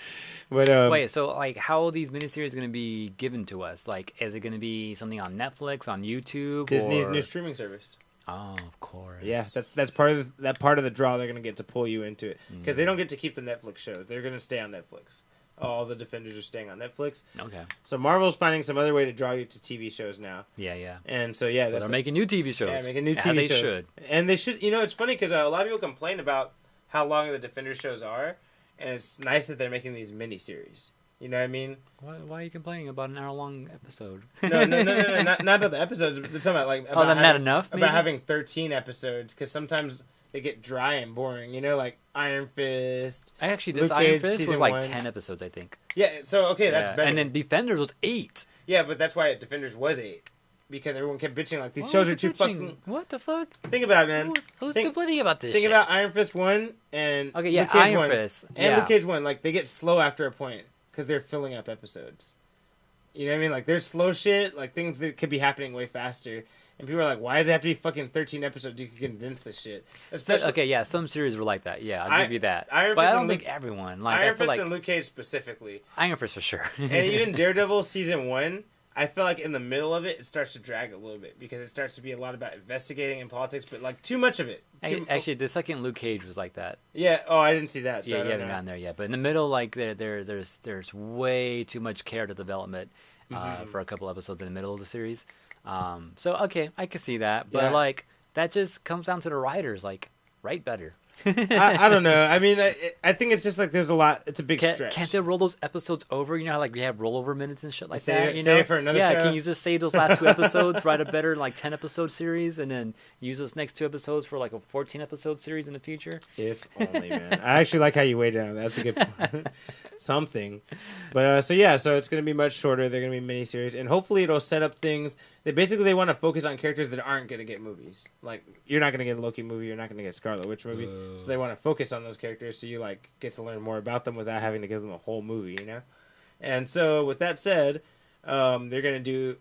But wait, so like, how are these miniseries going to be given to us? Like, is it going to be something on Netflix, on YouTube, Disney's new streaming service? Oh, of course. Yeah, that's part of the draw. They're going to get to pull you into it because they don't get to keep the Netflix shows. They're going to stay on Netflix. All the Defenders are staying on Netflix. Okay. So Marvel's finding some other way to draw you to TV shows now. Yeah, yeah. And so they're making new TV shows. Yeah, making new TV shows. They should. And they should. It's funny because a lot of people complain about how long the Defenders shows are, and it's nice that they're making these miniseries. You know what I mean? Why are you complaining about an hour-long episode? No, not about the episodes. But it's about not enough. Maybe? About having 13 episodes because sometimes they get dry and boring. Like Iron Fist. This Iron Fist was like 10 episodes, I think. Yeah. So okay, that's better. And then Defenders was 8. Yeah, but that's why Defenders was 8. Because everyone kept bitching like these shows are too fucking. What the fuck? Think about it, man. Who's complaining about this? Think about Iron Fist 1 and Luke Cage Iron 1, Fist and Luke Cage 1. Like they get slow after a point because they're filling up episodes. You know what I mean? Like there's slow shit, like things that could be happening way faster. And people are like, why does it have to be fucking 13 episodes? You can condense this shit. Especially, some series were like that. Yeah, I'll give you that. But I don't think everyone. Like Iron Fist and Luke Cage specifically. Iron Fist for sure. And even Daredevil season 1. I feel like in the middle of it, it starts to drag a little bit because it starts to be a lot about investigating and politics, but like too much of it. Actually, the second Luke Cage was like that. Yeah. Oh, I didn't see that. So yeah, you haven't gotten there yet. But in the middle, like there's way too much character development, for a couple episodes in the middle of the series. So okay, I can see that, but Yeah. like that just comes down to the writers. Like, write better. I don't know. I mean, I think it's just like there's a lot. It's a big stretch. Can't they roll those episodes over? You know how like we have rollover minutes and shit like Save that. it- You save know, it for another yeah. show? Can you just save those last 2 episodes, write a better like 10 episode series, and then use those next 2 episodes for like a 14 episode series in the future? If only, man. I actually like how you weighed it on. That's a good point. Something. But so it's going to be much shorter. They're going to be miniseries, and hopefully it'll set up things. They want to focus on characters that aren't going to get movies. Like, you're not going to get a Loki movie. You're not going to get a Scarlet Witch movie. So they want to focus on those characters so you like get to learn more about them without having to give them a whole movie, you know? And so with that said, they're going to do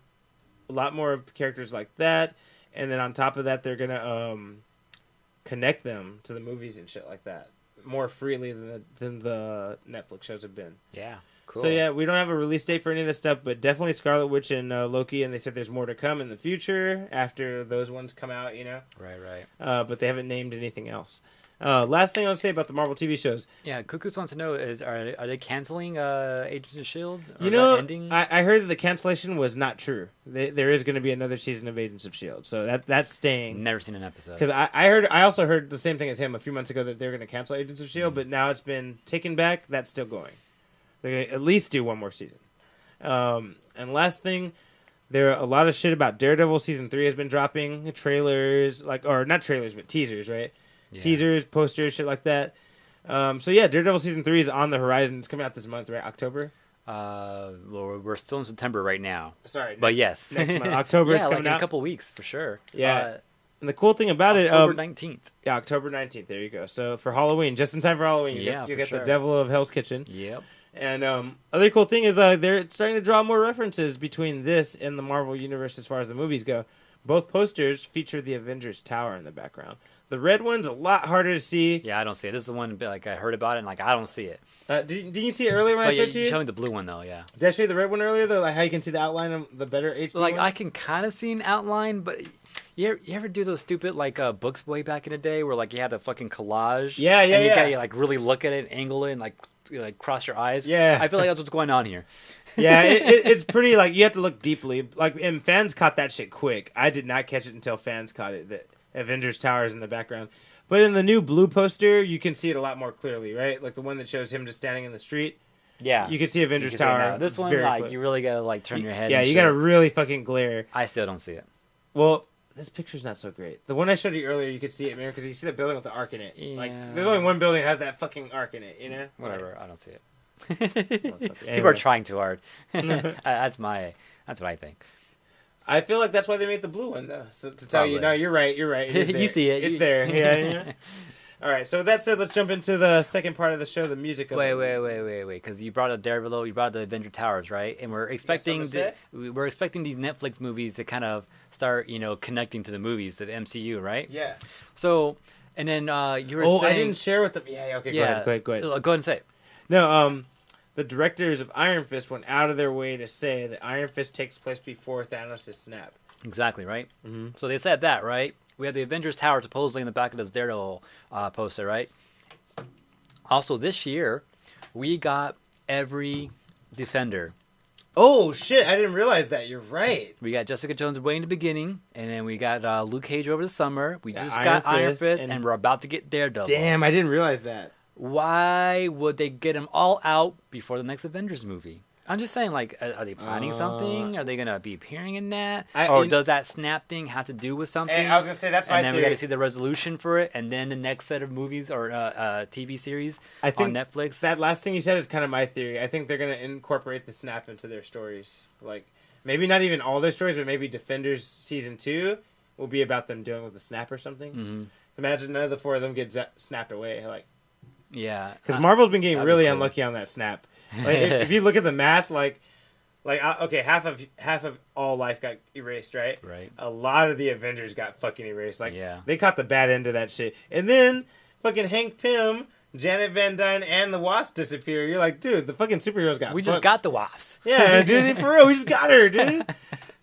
a lot more characters like that. And then on top of that, they're going to connect them to the movies and shit like that more freely than the Netflix shows have been. Yeah. Cool. So yeah, we don't have a release date for any of this stuff, but definitely Scarlet Witch and Loki, and they said there's more to come in the future after those ones come out, you know. Right. But they haven't named anything else. Last thing I'll say about the Marvel TV shows. Yeah, Cuckoos wants to know are they canceling Agents of Shield? Or You know, ending? I heard that the cancellation was not true. There is going to be another season of Agents of Shield, so that's staying. Never seen an episode. Because I also heard the same thing as him a few months ago that they're going to cancel Agents of Shield, but now it's been taken back. That's still going. They're going to at least do one more season. And last thing, there are a lot of shit about Daredevil season 3 has been dropping trailers, or not trailers, but teasers, right? Yeah. Teasers, posters, shit like that. So yeah, Daredevil season 3 is on the horizon. It's coming out this month, right? October. Well, we're still in September right now. Sorry, But yes, next month, October. yeah, It's like coming in out. a couple weeks for sure. Yeah. And the cool thing about October it, 19th. yeah, October 19th. There you go. So for Halloween, just in time for Halloween, you Yeah, get, you for get sure. the Devil of Hell's Kitchen. Yep. And other cool thing is they're starting to draw more references between this and the Marvel Universe as far as the movies go. Both posters feature the Avengers Tower in the background. The red one's a lot harder to see. Yeah, I don't see it. This is the one like I heard about it and like I don't see it. Didn't you see it earlier when I But yeah, showed it to you you? showed me the blue one though. Yeah. Did I show you the red one earlier though? Like how you can see the outline of the better HD Like one? I can kind of see an outline, but you ever do those stupid like books way back in the day where like you had the fucking collage? Yeah, and you yeah. gotta like really look at it, angle it, and like cross your eyes. Yeah. I feel like that's what's going on here. Yeah, it's pretty, like, you have to look deeply. Like, and fans caught that shit quick. I did not catch it until fans caught it, that Avengers Tower is in the background. But in the new blue poster, you can see it a lot more clearly, right? Like the one that shows him just standing in the street. Yeah. You can see Avengers You can see it Tower. now. This one, very like, clear. you really gotta like turn your head. Yeah, and you shit. gotta really fucking glare. I still don't see it. Well, this picture's not so great. The one I showed you earlier, you could see it, man, because you see the building with the arc in it. Like, Yeah. there's only one building that has that fucking arc in it, you know? Whatever. I don't see it. Anyway. People are trying too hard. That's what I think. I feel like that's why they made the blue one, though. So to tell you, Probably. no, you're right. It is You there. see it. It's there. Yeah. All right. So with that said, let's jump into the second part of the show, the music. Of Wait, because you brought up Daredevil, you brought up the Avenger Towers, right? And we're expecting we're expecting these Netflix movies to kind of start, connecting to the movies, to the MCU, right? Yeah. So, and then you were Oh, saying, I didn't share with them. Yeah. Okay. Go ahead. Go ahead and say it. No. The directors of Iron Fist went out of their way to say that Iron Fist takes place before Thanos' snap. Exactly, right? Mm-hmm. So they said that, right? We have the Avengers Tower supposedly in the back of this Daredevil poster, right? Also, this year, we got every Defender. Oh shit! I didn't realize that. You're right. We got Jessica Jones way in the beginning, and then we got Luke Cage over the summer. We just Iron got Iron Fist, Fist, and we're about to get Daredevil. Damn, I didn't realize that. Why would they get them all out before the next Avengers movie? I'm just saying, like, are they planning something? Are they going to be appearing in that? Does that snap thing have to do with something? And I was going to say, that's my And then theory. we got to see the resolution for it, and then the next set of movies or TV series I think on Netflix. That last thing you said is kind of my theory. I think they're going to incorporate the snap into their stories. Like, maybe not even all their stories, but maybe Defenders Season 2 will be about them dealing with the snap or something. Mm-hmm. Imagine none of the four of them get snapped away. Like, Yeah. because Marvel's been getting that'd really be cool. unlucky on that snap. Like, if you look at the math, okay, half of all life got erased, right? Right. A lot of the Avengers got fucking erased. Like, Yeah. they caught the bad end of that shit. And then fucking Hank Pym, Janet Van Dyne, and the Wasp disappear. You're like, dude, the fucking superheroes got We fucked. just got the Wasps. Yeah, dude, for real, we just got her, dude.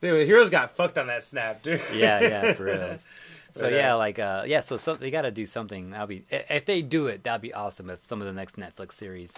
Dude, the heroes got fucked on that snap, dude. Yeah, for real. So But, so they got to do something. That'll be if they do it, that'd be awesome. If some of the next Netflix series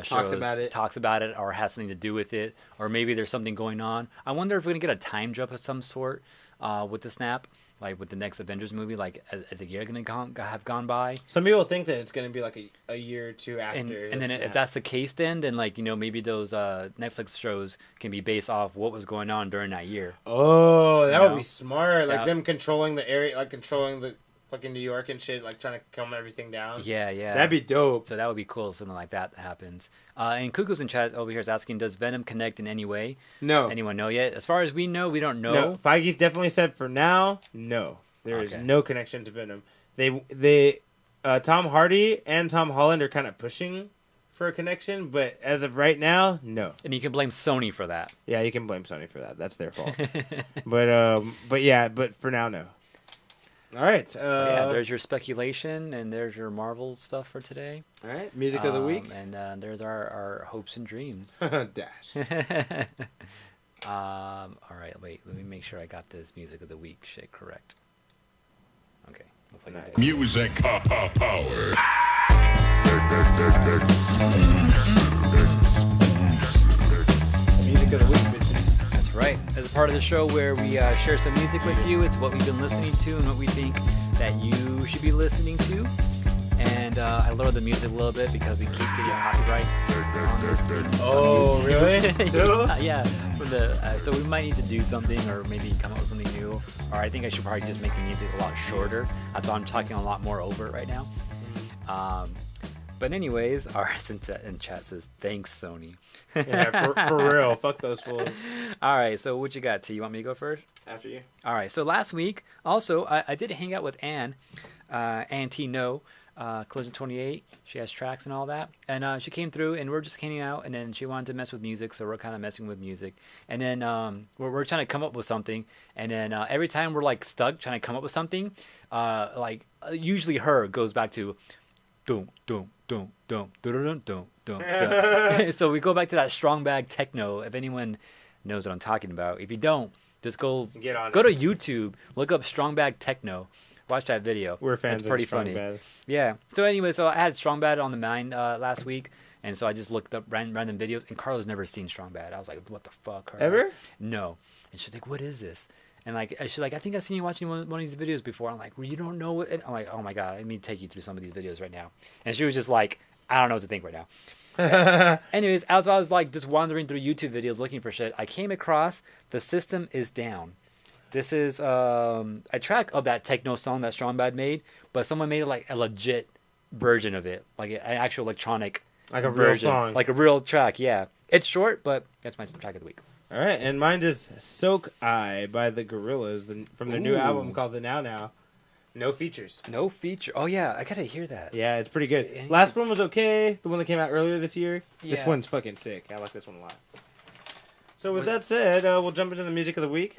shows talks about it, or has something to do with it, or maybe there's something going on. I wonder if we're gonna get a time jump of some sort with the snap, like with the next Avengers movie. Like, is a year gonna have gone by? Some people think that it's gonna be like a year or two after. And then if that's the case, then like maybe those Netflix shows can be based off what was going on during that year. Oh, that would be smart. Like them controlling the area, like controlling the fucking New York and shit, like trying to calm everything down. Yeah. That'd be dope. So that would be cool if something like that happens. And Cuckoo's in chat over here is asking, does Venom connect in any way? No. Anyone know yet? As far as we know, we don't know. No. Feige's definitely said for now, no. There is no connection to Venom. They Tom Hardy and Tom Holland are kind of pushing for a connection, but as of right now, no. And you can blame Sony for that. Yeah, you can blame Sony for that. That's their fault. but for now, no. All right. There's your speculation, and there's your Marvel stuff for today. All right, music of the week. And there's our hopes and dreams. Dash. All right, wait. Let me make sure I got this music of the week shit correct. Okay. Looks like I did. Music power. Music of the week, bitches. That's right. As a part of the show where we share some music with you, it's what we've been listening to and what we think that you should be listening to. And I lowered the music a little bit because we keep getting copyrights on this thing. Oh, really? Still? Yeah. So we might need to do something, or maybe come up with something new. Or I think I should probably just make the music a lot shorter. That's why I'm talking a lot more over it right now. But anyways, ours in chat says, thanks, Sony. Yeah, for real. Fuck those fools. All right, so what you got, T? You want me to go first? After you. All right, so last week, also, I did hang out with Ann T. No, Collision 28. She has tracks and all that. And she came through, and we're just hanging out, and then she wanted to mess with music, so we're kind of messing with music. And then we're trying to come up with something, and then every time we're, like, stuck trying to come up with something, usually her goes back to dum dum dum dum dum dum dum. So we go back to that strong bag techno. If anyone knows what I'm talking about, if you don't, just go to YouTube, look up strong bag techno, watch that video. We're fans. It's pretty of Strong funny. Bad. Yeah. So anyway, so I had strong bad on the mind last week, and so I just looked up random videos, and Carla's never seen strong bad. I was like, what the fuck, Carla? Ever? No. And she's like, what is this? And like she's like, I think I've seen you watching one of these videos before. I'm like, well, you don't know what? I'm like, oh my god, let me take you through some of these videos right now. And she was just like, I don't know what to think right now. Anyways, as I was like just wandering through YouTube videos looking for shit, I came across "The System Is Down." This is a track of that techno song that Strong Bad made, but someone made it like a legit version of it, like an actual electronic, like a version, real song, like a real track. Yeah, it's short, but that's my track of the week. All right, and mine is "Soak Eye" by the Gorillaz from their new album called "The Now Now." No features. No feature. Oh yeah, I gotta hear that. Yeah, it's pretty good. Last one was okay. The one that came out earlier this year. Yeah. This one's fucking sick. I like this one a lot. So with that said, we'll jump into the music of the week.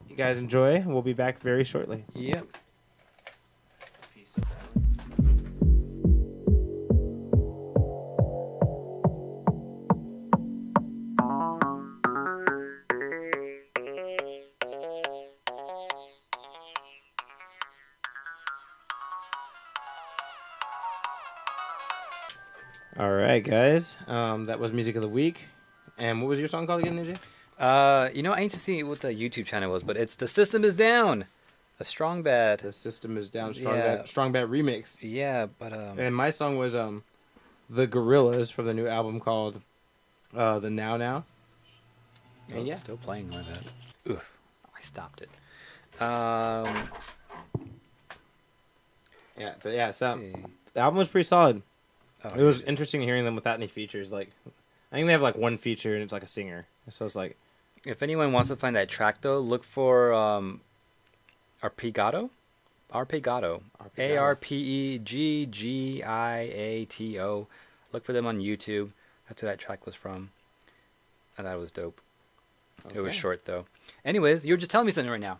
You guys enjoy. We'll be back very shortly. Yep. All right, guys. That was music of the week. And what was your song called again, Ninja? I need to see what the YouTube channel was, but it's "The System Is Down," a Strong Bad. The System Is Down. Yeah. Strong Bad remix. Yeah, but And my song was the Gorillaz from the new album called "The Now Now." And yeah, still playing like that. Oof, I stopped it. Yeah, but yeah, so see. the album was pretty solid. Oh, It was interesting hearing them without any features. Like, I think they have like one feature and it's like a singer. So it's like, If anyone wants to find that track though, look for Arpegato. ARPEGGIATO. Look for them on YouTube. That's where that track was from. I thought it was dope. okay. It was short though. Anyways, you were just telling me something right now.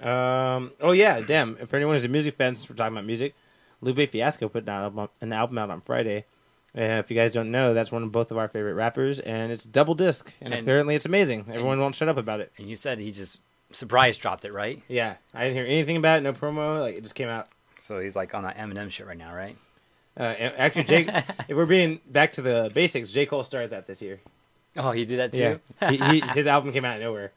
Oh yeah, damn. If anyone is a music fan, since we're talking about music, Lupe Fiasco put an album out on Friday. If you guys don't know, that's both of our favorite rappers, and it's double disc, and apparently it's amazing. Everyone won't shut up about it. And you said he just surprise dropped it, right? Yeah, I didn't hear anything about it, no promo. Like, it just came out. So he's like on that Eminem shit right now, right? Actually, Jake, if we're being back to the basics, J. Cole started that this year. Oh, he did that too. Yeah, his album came out of nowhere.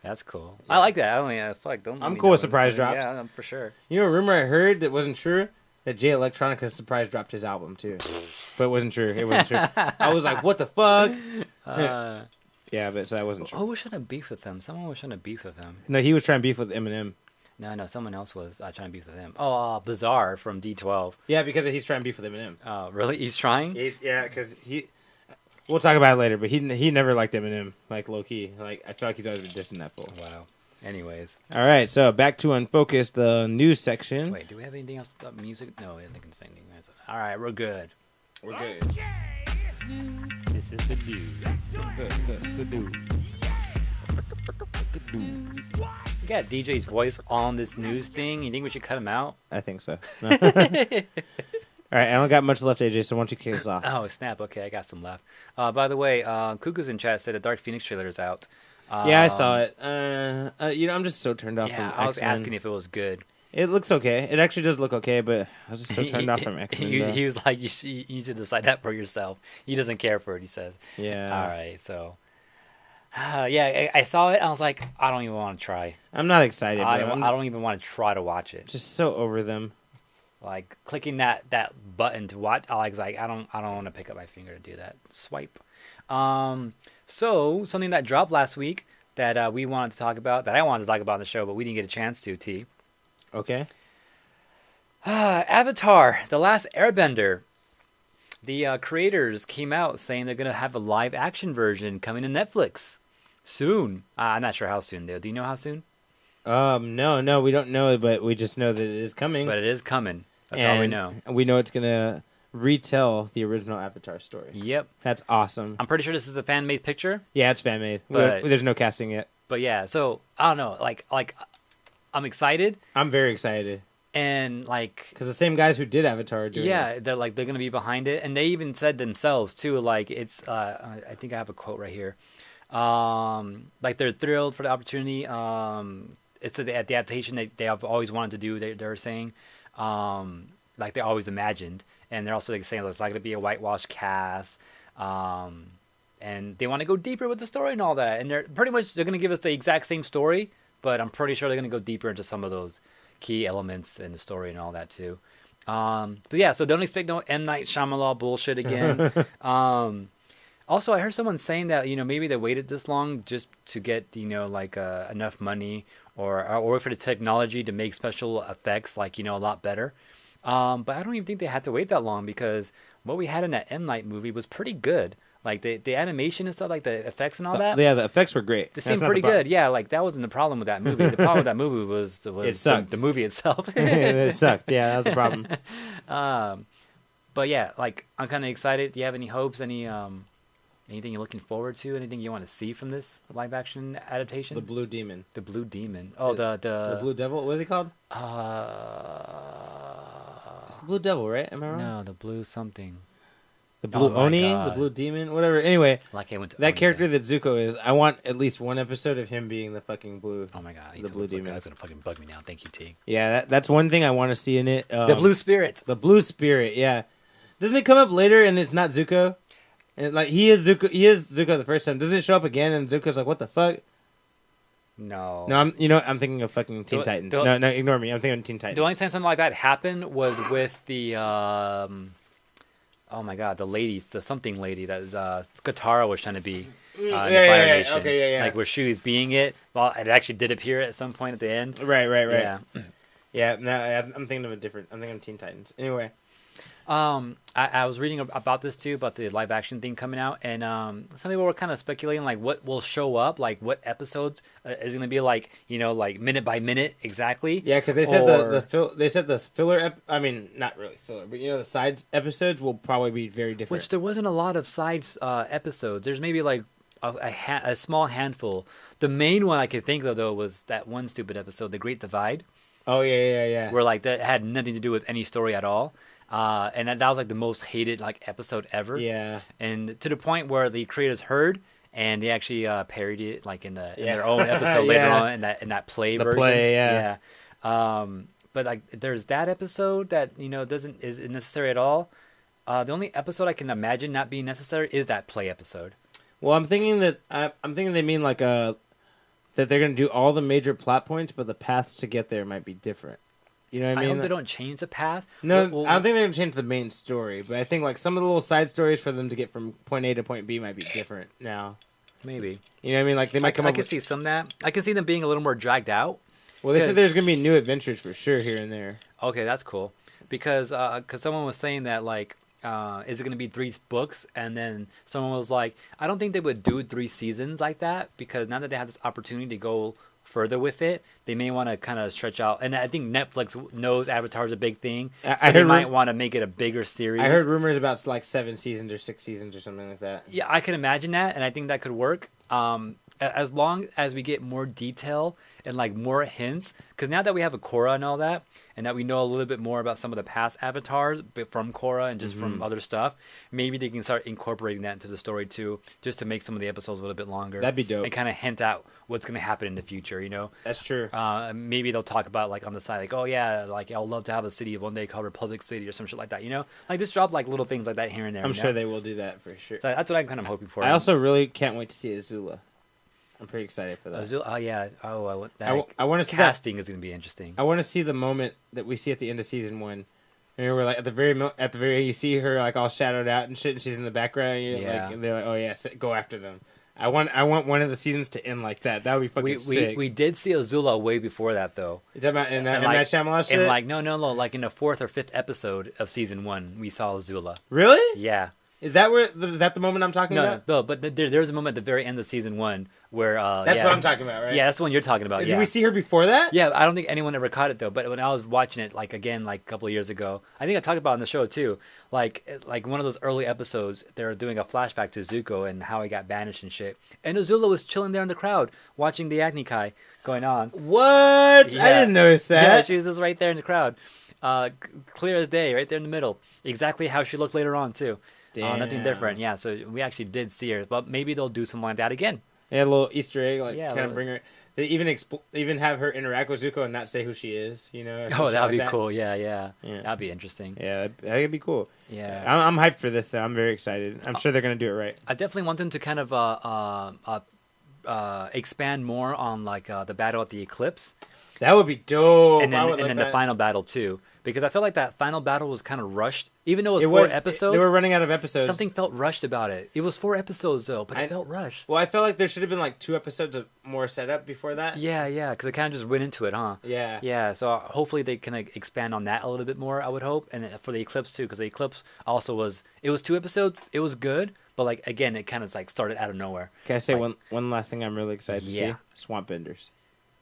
That's cool. Yeah. I like that. I feel like don't. I'm cool with surprise drops. Yeah, for sure. You know, a rumor I heard that wasn't true, that Jay Electronica surprise dropped his album too, but it wasn't true. It wasn't true. I was like, what the fuck? Yeah, but so that wasn't true. Who was trying to beef with him? Someone was trying to beef with him. No, he was trying to beef with Eminem. No, someone else was trying to beef with him. Oh, Bizarre from D12. Yeah, because he's trying to beef with Eminem. Oh, really? He's trying? Because he. We'll talk about it later, but he never liked Eminem, like low key. Like I feel like he's always been dissing that fool. Wow. Anyways. All right, so back to Unfocused, the news section. Wait, do we have anything else about music? No, I think it's anything else. All right, we're good. We're good. This is the news. You got DJ's voice on this news thing. You think we should cut him out? I think so. All right, I don't got much left, AJ, so why don't you kick us off? Oh, snap. Okay, I got some left. By the way, Cuckoo's in chat said a Dark Phoenix trailer is out. Yeah, I saw it. I'm just so turned off from X-Men. I was asking if it was good. It looks okay. It actually does look okay, but I was just so turned off from X-Men. He was like, you need to decide that for yourself. He doesn't care for it, he says. Yeah. All right, so... I saw it. I was like, I don't even want to try. I'm not excited. I don't even want to try to watch it. Just so over them. Like clicking that button to watch. I don't want to pick up my finger to do that. Swipe. So something that dropped last week that we wanted to talk about, that I wanted to talk about on the show, but we didn't get a chance to. T. Okay. Avatar: The Last Airbender. The creators came out saying they're gonna have a live action version coming to Netflix soon. I'm not sure how soon though. Do you know how soon? No, we don't know, but we just know that it is coming. But it is coming. That's all we know. And we know it's gonna retell the original Avatar story. Yep. That's awesome. I'm pretty sure this is a fan made picture. Yeah, it's fan made. But there's no casting yet. But yeah, so I don't know. Like I'm excited. I'm very excited. And like, because the same guys who did Avatar are doing it. they're gonna be behind it, and they even said themselves too. Like it's, I think I have a quote right here. Like they're thrilled for the opportunity. It's the adaptation they have always wanted to do. They're saying, like they always imagined, and they're also saying it's not gonna be a whitewashed cast. And they want to go deeper with the story and all that. And they're gonna give us the exact same story, but I'm pretty sure they're gonna go deeper into some of those key elements in the story and all that too. But yeah, so don't expect no M. Night Shyamalan bullshit again. Also, I heard someone saying that, maybe they waited this long just to get, enough money or for the technology to make special effects, a lot better. But I don't even think they had to wait that long, because what we had in that M. Night movie was pretty good. Like the animation and stuff, like the effects and all that. Yeah, the effects were great. They seemed pretty good. Yeah, like that wasn't the problem with that movie. The problem with that movie was it sucked. The movie itself. It sucked. Yeah, that was the problem. But yeah, like I'm kind of excited. Do you have any hopes? Anything you're looking forward to? Anything you want to see from this live action adaptation? The Blue Demon. The Blue Demon. Oh, the Blue Devil. What is he called? It's the Blue Devil, right? Am I wrong? No, the Blue something. The Blue Oni, the Blue Demon, whatever. Anyway, like I went to that Oni character there. that Zuko is, I want at least one episode of him being the fucking blue. Oh my god, the Blue Demon. That's gonna fucking bug me now. Thank you, T. Yeah, that's one thing I want to see in it. The Blue Spirit. The Blue Spirit. Yeah, doesn't it come up later and it's not Zuko? And he is Zuko. He is Zuko the first time. Doesn't it show up again and Zuko's like, what the fuck? No. No, I'm thinking of fucking Teen Titans. No, ignore me. I'm thinking of Teen Titans. The only time something like that happened was with the oh my god, the something lady that is Katara was trying to be in the Fire Nation. Okay, yeah. Like where she was being it. Well, it actually did appear at some point at the end. Right. Yeah. Yeah, no, I'm thinking of I'm thinking of Teen Titans. Anyway. I was reading about this too, about the live action thing coming out, and some people were kind of speculating like what will show up, like what episodes is going to be like, like minute by minute exactly. Yeah, because they said the filler. I mean, not really filler, but the side episodes will probably be very different. Which there wasn't a lot of side episodes. There's maybe like a small handful. The main one I could think of though was that one stupid episode, The Great Divide. Oh yeah. Where like that had nothing to do with any story at all. And that was like the most hated episode ever. Yeah. And to the point where the creators heard and they actually parodied it in their own episode later on in that play version. Play, yeah. but like there's that episode that isn't necessary at all. The only episode I can imagine not being necessary is that play episode. Well, I'm thinking they mean like that they're going to do all the major plot points, but the paths to get there might be different. You know what I mean? I hope they don't change the path. No, I don't think they're going to change the main story, but I think like some of the little side stories for them to get from point A to point B might be different now. Maybe. You know what I mean? Like they might come up. I can see some of that. I can see them being a little more dragged out. Well, they said there's going to be new adventures for sure here and there. Okay, that's cool. Because someone was saying that like, is it going to be 3 books? And then someone was like, I don't think they would do 3 seasons like that, because now that they have this opportunity to go further with it, they may want to kind of stretch out. And I think Netflix knows Avatar is a big thing, so they might want to make it a bigger series. I heard rumors about like 7 seasons or 6 seasons or something like that. Yeah, I can imagine that, and I think that could work. As long as we get more detail and like more hints, because now that we have a Korra and all that, and that we know a little bit more about some of the past avatars from Korra and just from other stuff, maybe they can start incorporating that into the story too, just to make some of the episodes a little bit longer. That'd be dope. And kind of hint out what's going to happen in the future, you know? That's true. Maybe they'll talk about like on the side, like, oh yeah, like I'd love to have a city one day called Republic City or some shit like that, you know? Like just drop like little things like that here and there. I'm sure they will do that for sure. So that's what I'm kind of hoping for. I also really can't wait to see Azula. I'm pretty excited for that. Azula, oh yeah, I want to see casting is going to be interesting. I want to see the moment that we see at the end of season 1. Remember, like at the very you see her like all shadowed out and shit, and she's in the background. And they're like, oh yeah, go after them. I want one of the seasons to end like that. That would be fucking sick. We did see Azula way before that though. You talking about in Night Shyamalan shit? And like no, like in the 4th or 5th episode of season 1, we saw Azula. Really? Yeah. Is that the moment I'm talking about? No, but there's a moment at the very end of season 1 where that's what I'm talking about, right? Yeah, that's the one you're talking about. Did we see her before that? Yeah, I don't think anyone ever caught it though. But when I was watching it, like again, like a couple of years ago, I think I talked about it on the show too. Like one of those early episodes, they're doing a flashback to Zuko and how he got banished and shit. And Azula was chilling there in the crowd watching the Agni Kai going on. What? Yeah. I didn't notice that. Yeah, she was just right there in the crowd, clear as day, right there in the middle. Exactly how she looked later on too. Nothing different. Yeah, so we actually did see her, but maybe they'll do something like that again. Yeah, a little Easter egg, like kind of bring her. They even have her interact with Zuko and not say who she is, you know. Oh, that'd be cool. Yeah, that'd be interesting. Yeah, that'd be cool. Yeah, I'm hyped for this though. I'm very excited. I'm sure they're gonna do it right. I definitely want them to kind of expand more on like the battle at the eclipse. That would be dope. And then the final battle too. Because I felt like that final battle was kind of rushed. Even though it was 4 episodes. They were running out of episodes. Something felt rushed about it. It was 4 episodes, though, but it felt rushed. Well, I felt like there should have been like 2 episodes of more setup before that. Yeah, because it kind of just went into it, huh? Yeah. Yeah, so hopefully they can expand on that a little bit more, I would hope. And for the Eclipse, too, because the Eclipse also was... It was 2 episodes. It was good, but like again, it kind of like started out of nowhere. Can I say one last thing I'm really excited to see? Swamp Benders.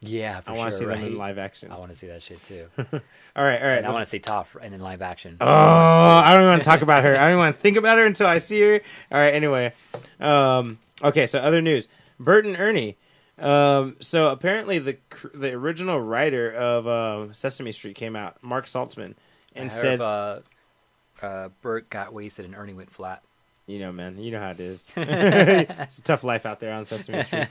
Yeah, for sure. I want to see them in live action. I want to see that shit too. all right. And I want to see Toph and in live action. Oh, I don't even want to talk about her. I don't even want to think about her until I see her. All right. Anyway, okay. So other news: Bert and Ernie. So apparently the original writer of Sesame Street came out, Mark Saltzman, and said, "Bert got wasted and Ernie went flat." You know, man. You know how it is. It's a tough life out there on Sesame Street.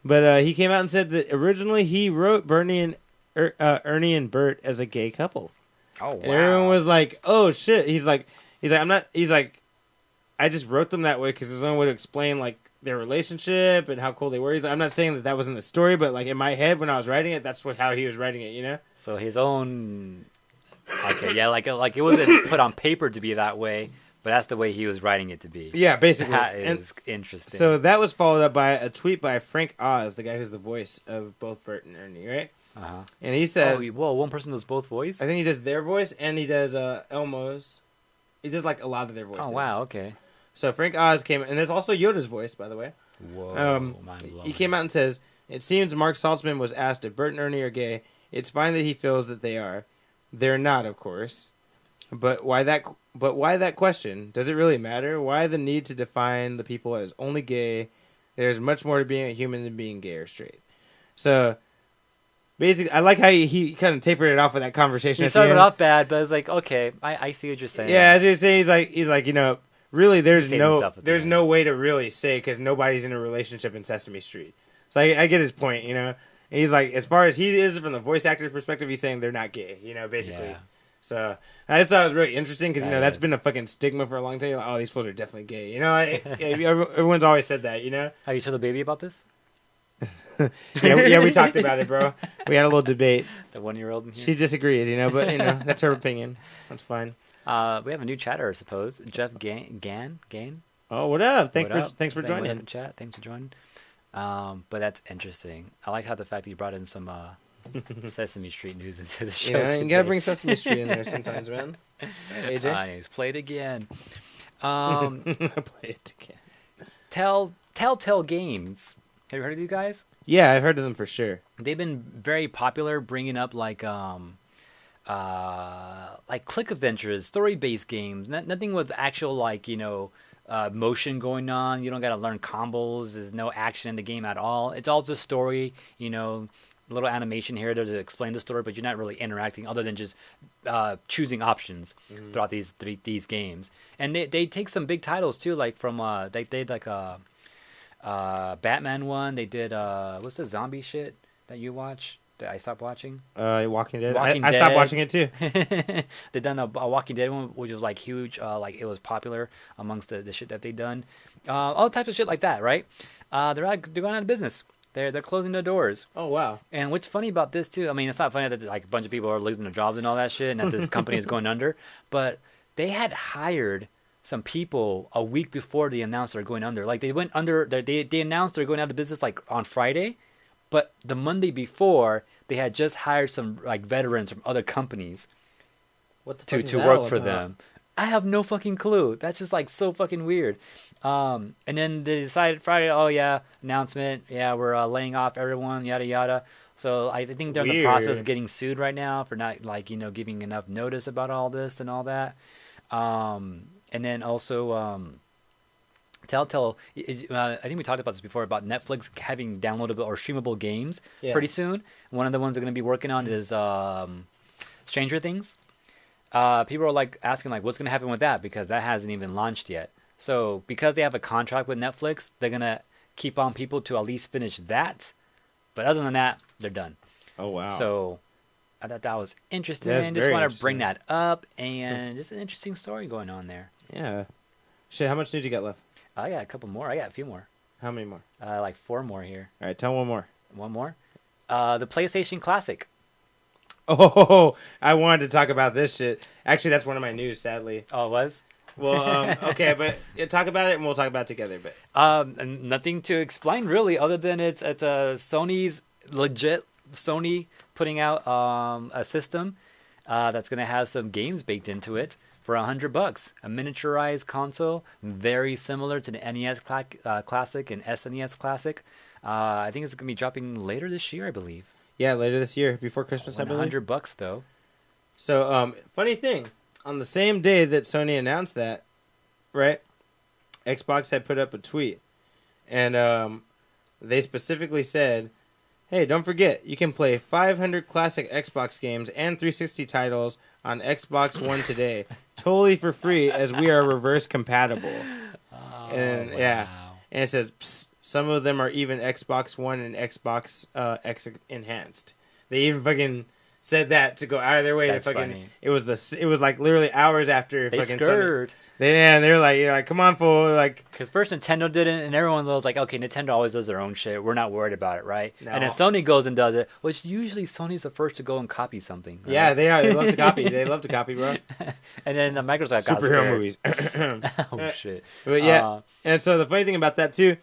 But he came out and said that originally he wrote Ernie and Bert as a gay couple. Oh wow! And everyone was like, "Oh shit!" He's like, I just wrote them that way because there's no way to explain like their relationship and how cool they were. He's like, I'm not saying that was in the story, but like in my head when I was writing it, that's how he was writing it. You know? So his own. Okay, yeah, like it wasn't put on paper to be that way. But that's the way he was writing it to be. Yeah, basically. That is interesting. So that was followed up by a tweet by Frank Oz, the guy who's the voice of both Bert and Ernie, right? Uh-huh. And he says... whoa, one person does both voice? I think he does their voice, and he does Elmo's. He does, like, a lot of their voices. Oh, wow, okay. So Frank Oz came... And there's also Yoda's voice, by the way. Whoa, he came out and says, "It seems Mark Saltzman was asked if Bert and Ernie are gay. It's fine that he feels that they are. They're not, of course. But why that question? Does it really matter? Why the need to define the people as only gay? There's much more to being a human than being gay or straight." So, basically, I like how he kind of tapered it off with that conversation. He started off bad, but I was like, okay, I see what you're saying. Yeah, as you're saying, he's like, you know, really, there's no way to really say because nobody's in a relationship in Sesame Street. So I get his point, you know. And he's like, as far as he is from the voice actor's perspective, he's saying they're not gay, basically. Yeah. So I just thought it was really interesting because, that's is. been a fucking stigma for a long time. You're like, oh, these fools are definitely gay. Everyone's always said that, Have you told the baby about this? we talked about it, bro. We had a little debate. The 1-year-old in here? She disagrees, but, that's her opinion. That's fine. We have a new chatter, I suppose. Jeff Gain. Oh, what up? Thanks for Saying joining. what up in chat. Thanks for joining. But that's interesting. I like how the fact that you brought in some Sesame Street news into the show. Yeah, today. you gotta bring Sesame Street in there sometimes, man. AJ? Anyways, play it again. Play it again. Telltale Games. Have you heard of these guys? Yeah, I've heard of them for sure. They've been very popular, bringing up like click adventures, story-based games. Nothing with actual motion going on. You don't got to learn combos. There's no action in the game at all. It's all just story. A little animation here to explain the story, but you're not really interacting other than just choosing options throughout these games. And they take some big titles too, like from they did like a Batman one. They did what's the zombie shit that you watch that I stopped watching? Walking Dead. Walking I Dead. stopped watching it too. They done a Walking Dead one, which was like huge. Like it was popular amongst the shit that they done. All types of shit like that, right? They're going out of business. They're closing their doors. Oh, wow. And what's funny about this too, I mean, it's not funny that like a bunch of people are losing their jobs and all that shit, and that this company is going under, but they had hired some people a week before they announced they're going under. Like they went under, they announced they're going out of business like on Friday, but the Monday before they had just hired some like veterans from other companies to work for them. I have no fucking clue. That's just like so fucking weird. And then they decided Friday, oh yeah, announcement, yeah, we're laying off everyone, yada yada. So I think they're in the process of getting sued right now for not giving enough notice about all this and all that. And then also Telltale, I think we talked about this before about Netflix having downloadable or streamable games pretty soon. One of the ones they're going to be working on is Stranger Things. People are asking what's going to happen with that because that hasn't even launched yet. So because they have a contract with Netflix, they're going to keep on people to at least finish that. But other than that, they're done. Oh, wow. So I thought that was interesting. That's Just very want to interesting. bring that up and just an interesting story going on there. Yeah. Shit, how much news you got left? I got a couple more. I got a few more. How many more? Like 4 more here. All right, tell one more. One more. The PlayStation Classic. Oh, I wanted to talk about this shit. Actually, that's one of my news, sadly. Oh, it was? Well, okay, but talk about it and we'll talk about it together. But Nothing to explain really, other than it's Sony's legit Sony putting out a system that's gonna have some games baked into it for $100. A miniaturized console, very similar to the NES Classic and SNES Classic. I think it's gonna be dropping later this year, I believe. yeah, later this year, before Christmas, I believe. $100 though. So, funny thing, on the same day that Sony announced that, right, Xbox had put up a tweet, and they specifically said, hey, don't forget, you can play 500 classic Xbox games and 360 titles on Xbox One today, totally for free, as we are reverse compatible. And wow. yeah, and it says, psst, some of them are even Xbox One and Xbox X enhanced. They even fucking said that to go out of their way That's to fucking. funny. It was like literally hours after They fucking scared. Sony. They're like, come on, fool, like. Because first Nintendo did it, and everyone was like, okay, Nintendo always does their own shit. We're not worried about it, right? No. And then Sony goes and does it, which usually Sony's the first to go and copy something. Right? Yeah, they are. They love to copy. They love to copy, bro. And then Microsoft got Superhero scared. movies. Oh, shit. But yeah, and so the funny thing about that too,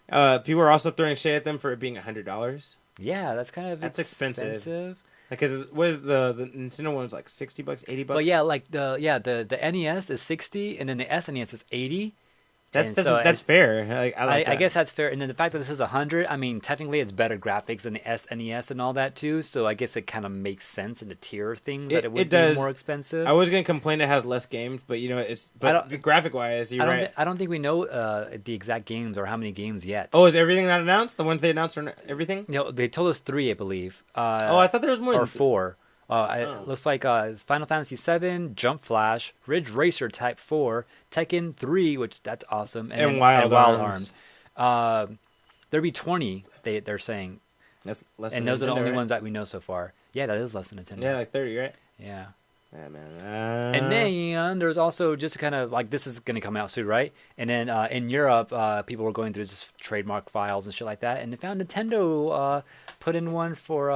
people are also throwing shade at them for it being $100. Yeah, that's kind of That's expensive. Because what is the Nintendo one was like $60, $80? But yeah, like the NES is 60, and then the SNES is 80. That's fair. I guess that's fair. And then the fact that this is 100, I mean, technically it's better graphics than the SNES and all that too. So I guess it kind of makes sense in the tier things that it would be more expensive. I was gonna complain it has less games, but graphic wise, you're right. I don't think we know the exact games or how many games yet. Oh, is everything not announced? The ones they announced for everything? They told us 3, I believe. I thought there was more. Or 4. It looks like it's Final Fantasy 7, Jump Flash, Ridge Racer Type 4, Tekken 3, which that's awesome, and Wild Arms. There'll be 20. They're saying. That's less And than those are the Nintendo, only right? ones that we know so far. Yeah, that is less than Nintendo. Yeah, like 30, right? Yeah. Yeah, man. And then there's also just kind of like this is going to come out soon, right? And then in Europe, people were going through just trademark files and shit like that, and they found Nintendo put in one for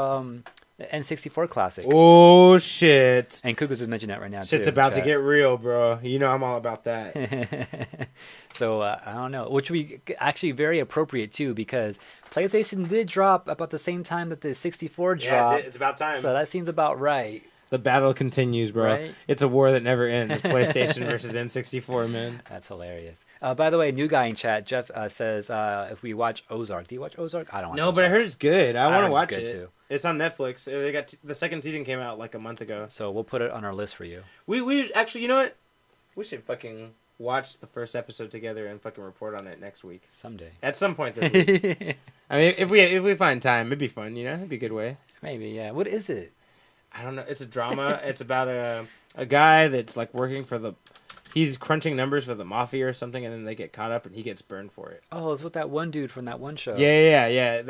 the N64 Classic. Oh shit! And Kukus is mentioning that right now. Shit's too, about to chat. get real, bro. You know I'm all about that. So I don't know, which we actually very appropriate too, because PlayStation did drop about the same time that the 64 dropped. Yeah, it's about time. So that seems about right. The battle continues, bro. Right? It's a war that never ends. It's PlayStation versus N64, man. That's hilarious. By the way, new guy in chat, Jeff says if we watch Ozark. Do you watch Ozark? I don't. No, but I heard it's good. I want to watch good it. too. It's on Netflix. They got the second season came out like a month ago. So we'll put it on our list for you. We actually, you know what? We should fucking watch the first episode together and fucking report on it next week. Someday. At some point this week. I mean, if we find time, it'd be fun. You know, it'd be a good way. Maybe, yeah. What is it? I don't know. It's a drama. It's about a guy that's like working for the. He's crunching numbers for the mafia or something, and then they get caught up, and he gets burned for it. Oh, it's with that one dude from that one show. Yeah.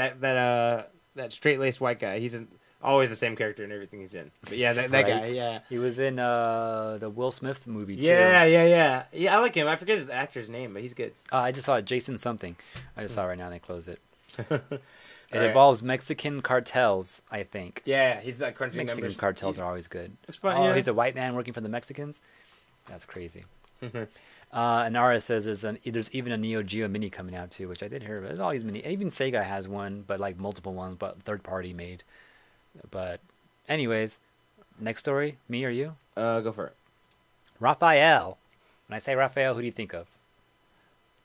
That straight laced white guy. He's always the same character in everything he's in. But yeah, that Right. guy. Yeah. He was in the Will Smith movie too. Yeah. I like him. I forget his actor's name, but he's good. I just saw it. Jason something. I just saw it right now and I closed it. It Right. involves Mexican cartels, I think. Yeah, he's like crunching Mexican numbers. cartels are always good. It's fun. Oh, Yeah. he's a white man working for the Mexicans? That's crazy. And Ara says there's even a Neo Geo Mini coming out too, which I did hear of. There's all these mini. Even Sega has one, but like multiple ones, but third party made. But anyways, next story, me or you? Go for it. Raphael. When I say Raphael, who do you think of?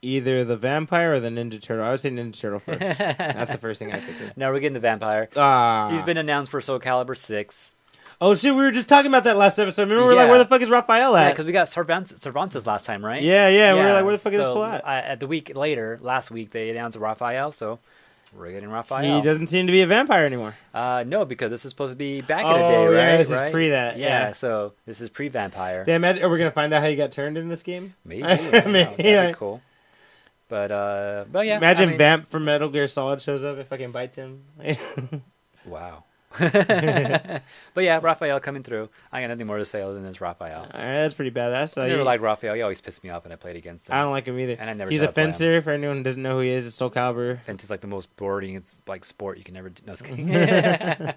Either the vampire or the Ninja Turtle. I would say Ninja Turtle first. That's the first thing I think of. No, we're getting the vampire. He's been announced for Soul Calibur 6. Oh shit, we were just talking about that last episode. Remember, we were like, Yeah. where the fuck is Raphael Yeah, at? because we got Cervantes last time, right? Yeah, we were like, where the fuck is this fool at? At the week later, last week, they announced Raphael, so we're getting Raphael. He doesn't seem to be a vampire anymore. No, because this is supposed to be back in the day, right? Yeah, this right? is pre that. Yeah, so this is pre-vampire. Damn, are we gonna find out how he got turned in this game? Maybe. Maybe, That'd yeah. be cool. But yeah. Imagine I mean, Vamp from Metal Gear Solid shows up if I can bite him. Wow. But yeah, Raphael coming through. I got nothing more to say other than this Raphael. Alright, that's pretty badass. I never liked Raphael. He always pissed me off when I played against him. I don't like him either. And I never He's tried a to play him. fencer. For anyone who doesn't know who he is, it's Soul Calibur. Fence is like the most boring. It's like sport you can never do. No, just kidding. But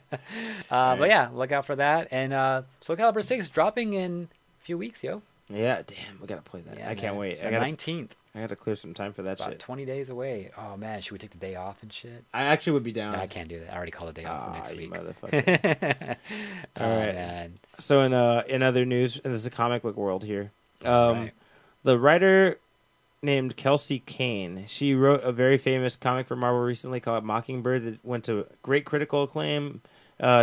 yeah, look out for that. And Soul Calibur 6 dropping in a few weeks, yo. Yeah, damn, we gotta play that. Yeah, I can't man. wait. The 19th. I gotta clear some time for that About shit. 20 days away. Oh, man. Should we take the day off and shit? I actually would be down. No, I can't do that. I already called the day off for next You week. motherfucker. Oh, All right. man. So in other news, and this is a comic book world here. Right. The writer named Kelsey Kane, she wrote a very famous comic for Marvel recently called Mockingbird that went to great critical acclaim.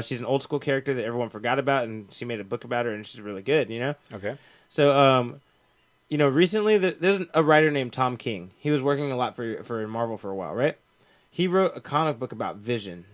She's an old school character that everyone forgot about, and she made a book about her, and she's really good, you know? Okay. So, recently there's a writer named Tom King. He was working a lot for Marvel for a while, right? He wrote a comic book about Vision.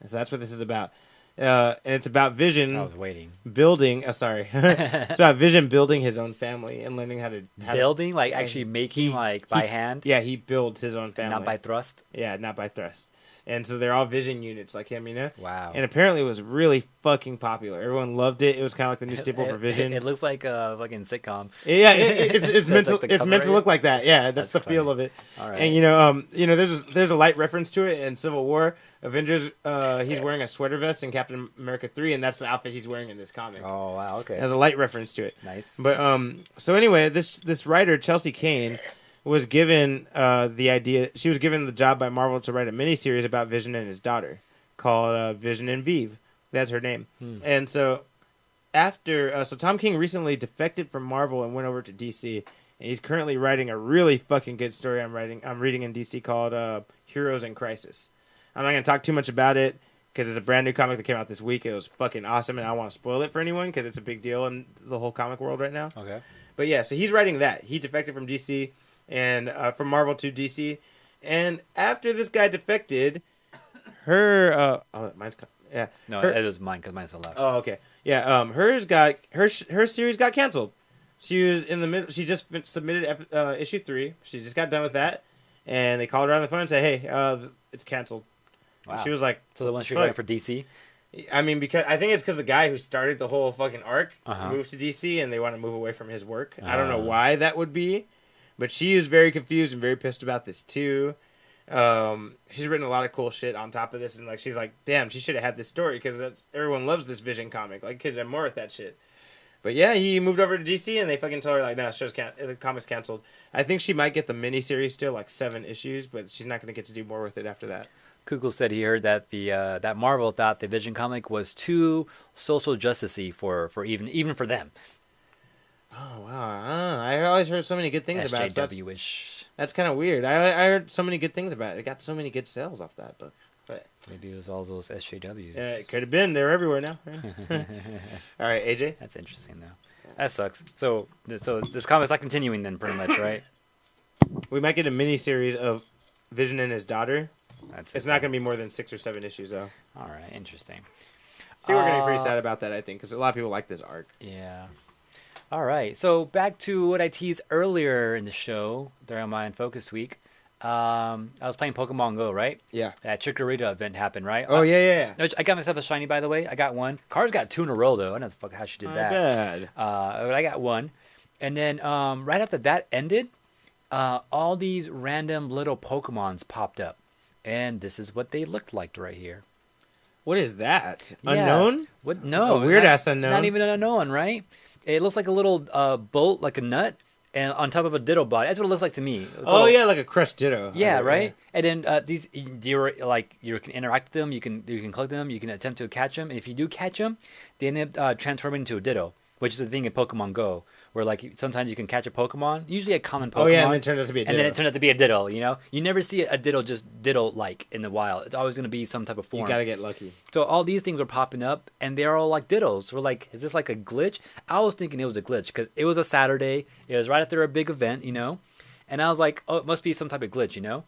So that's what this is about. And it's about Vision I was waiting. building. Sorry, it's about Vision building his own family and learning how to Building? Like actually making by hand? Yeah, he builds his own family, And not by thrust? Yeah, not by thrust. And so they're all Vision units like him, you know. Wow. And apparently it was really fucking popular. Everyone loved it. It was kind of like the new staple for Vision. It looks like a fucking sitcom. Yeah, it's meant like to the it's meant to cover look like that. Yeah, that's the feel funny. of it. All right. And there's a light reference to it in Civil War. Avengers, he's wearing a sweater vest in Captain America 3, and that's the outfit he's wearing in this comic. Oh, wow, okay. It has a light reference to it. Nice. But so anyway, this writer Chelsea Kane was given the idea. She was given the job by Marvel to write a miniseries about Vision and his daughter called Vision and Vive. That's her name. And so after Tom King recently defected from Marvel and went over to DC, and he's currently writing a really fucking good story. I'm reading in DC called Heroes in Crisis. I'm not gonna talk too much about it because it's a brand new comic that came out this week. It was fucking awesome, and I don't want to spoil it for anyone because it's a big deal in the whole comic world right now. Okay. But yeah, so he's writing that. He defected from DC and from Marvel to DC, and after this guy defected, her No, her, it was mine because mine's so loud. oh okay, yeah, her series got canceled. She was in the middle. She just submitted issue 3. She just got done with that, and they called her on the phone and said, "Hey, it's canceled." Wow. She was like, so the one she was going for DC. I mean, because I think it's because the guy who started the whole fucking arc Uh-huh. moved to DC, and they want to move away from his work. I don't know why that would be, but she is very confused and very pissed about this too. She's written a lot of cool shit on top of this, and like she's like, damn, she should have had this story because everyone loves this Vision comic. Like, kids have more with that shit. But yeah, he moved over to DC, and they fucking told her like, no, the comic's canceled. I think she might get the miniseries still, like 7 issues, but she's not going to get to do more with it after that. Kugel said he heard that that Marvel thought the Vision comic was too social justicey for even for them. Oh wow! I always heard so many good things about it. SJW-ish. That's kind of weird. I heard so many good things about it. It got so many good sales off that book. But maybe it was all those SJWs. Yeah, it could have been. They're everywhere now. Yeah. All right, AJ. That's interesting though. That sucks. So this comic's not continuing then, pretty much, right? We might get a mini series of Vision and his daughter. It's not going to be more than 6 or 7 issues, though. All right, interesting. People are going to be pretty sad about that, I think, because a lot of people like this arc. Yeah. All right, so back to what I teased earlier in the show during my Unfocused week. I was playing Pokemon Go, right? Yeah. That Chikorita event happened, right? Oh, yeah. I got myself a shiny, by the way. I got one. Cars got 2 in a row, though. I don't know the fuck how she did that. Bad. But I got one. And then right after that ended, all these random little Pokemons popped up. And this is what they looked like right here. What is that? Yeah. Unknown? What? No. A weird-ass unknown. Not even an unknown, right? It looks like a little bolt, like a nut, and on top of a Ditto body. That's what it looks like to me. Yeah, like a crushed Ditto. Yeah, right? Yeah. And then these, you can interact with them, you can collect them, you can attempt to catch them. And if you do catch them, they end up transforming into a Ditto, which is the thing in Pokemon Go. Where like sometimes you can catch a Pokemon, usually a common Pokemon. Oh yeah, and then it turns out to be a Ditto. And then it turns out to be a Ditto, you know? You never see a Ditto just Ditto-like in the wild. It's always going to be some type of form. You gotta get lucky. So all these things were popping up, and they're all like Dittos. We're like, is this like a glitch? I was thinking it was a glitch, because it was a Saturday. It was right after a big event, you know? And I was like, oh, it must be some type of glitch, you know?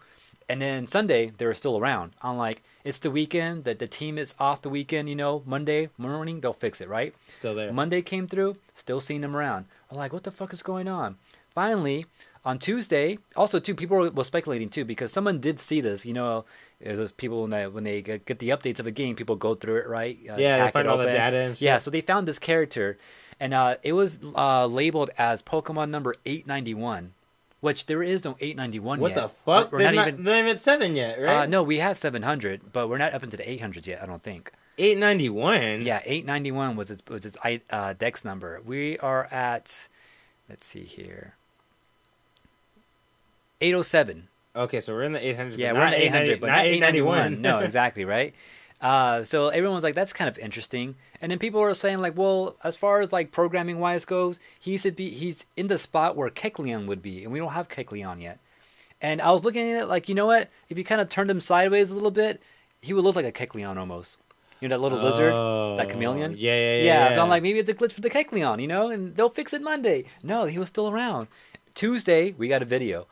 And then Sunday, they were still around. I'm like, it's the weekend, the team is off the weekend, you know? Monday morning, they'll fix it, right? Still there. Monday came through, still seeing them around. I'm like, what the fuck is going on? Finally, on Tuesday, also too, people were speculating too, because someone did see this, you know, those people when they get the updates of a game, people go through it, right? Yeah, they find all the data and shit. Yeah, so they found this character, and it was labeled as Pokemon number 891, which there is no 891 what yet. What the fuck? They're not even at 7 yet, right? No, we have 700, but we're not up into the 800s yet, I don't think. 891? Yeah, 891 was its dex number. We are at, let's see here, 807. Okay, so we're in the 800s. Yeah, we're in the 800, but not 891. No, exactly, right? So everyone's like, that's kind of interesting. And then people were saying like, well, as far as like programming wise goes, he's in the spot where Kecleon would be, and we don't have Kecleon yet. And I was looking at it like, you know what? If you kind of turned him sideways a little bit, he would look like a Kecleon almost. You know, that little lizard, that chameleon? Yeah. So I'm like, maybe it's a glitch for the Kecleon, you know, and they'll fix it Monday. No, he was still around. Tuesday, we got a video.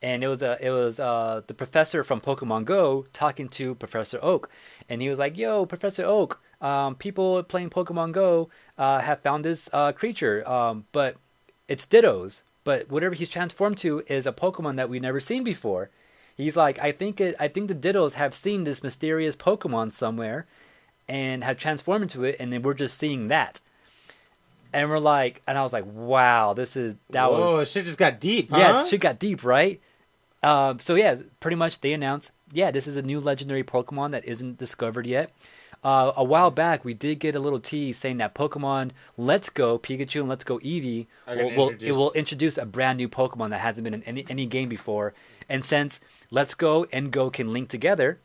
And it was the professor from Pokemon Go talking to Professor Oak. And he was like, yo, Professor Oak, people playing Pokemon Go have found this creature, but it's Dittos. But whatever he's transformed to is a Pokemon that we've never seen before. He's like, I think the Dittos have seen this mysterious Pokemon somewhere and have transformed into it, and then we're just seeing that. And we're like, and I was like, wow, Whoa, shit just got deep, huh? Yeah, shit got deep, right? So yeah, pretty much they announced, yeah, this is a new legendary Pokemon that isn't discovered yet. A while back, we did get a little tease saying that Pokemon Let's Go Pikachu and Let's Go Eevee will introduce a brand new Pokemon that hasn't been in any game before. And since Let's Go and Go can link together,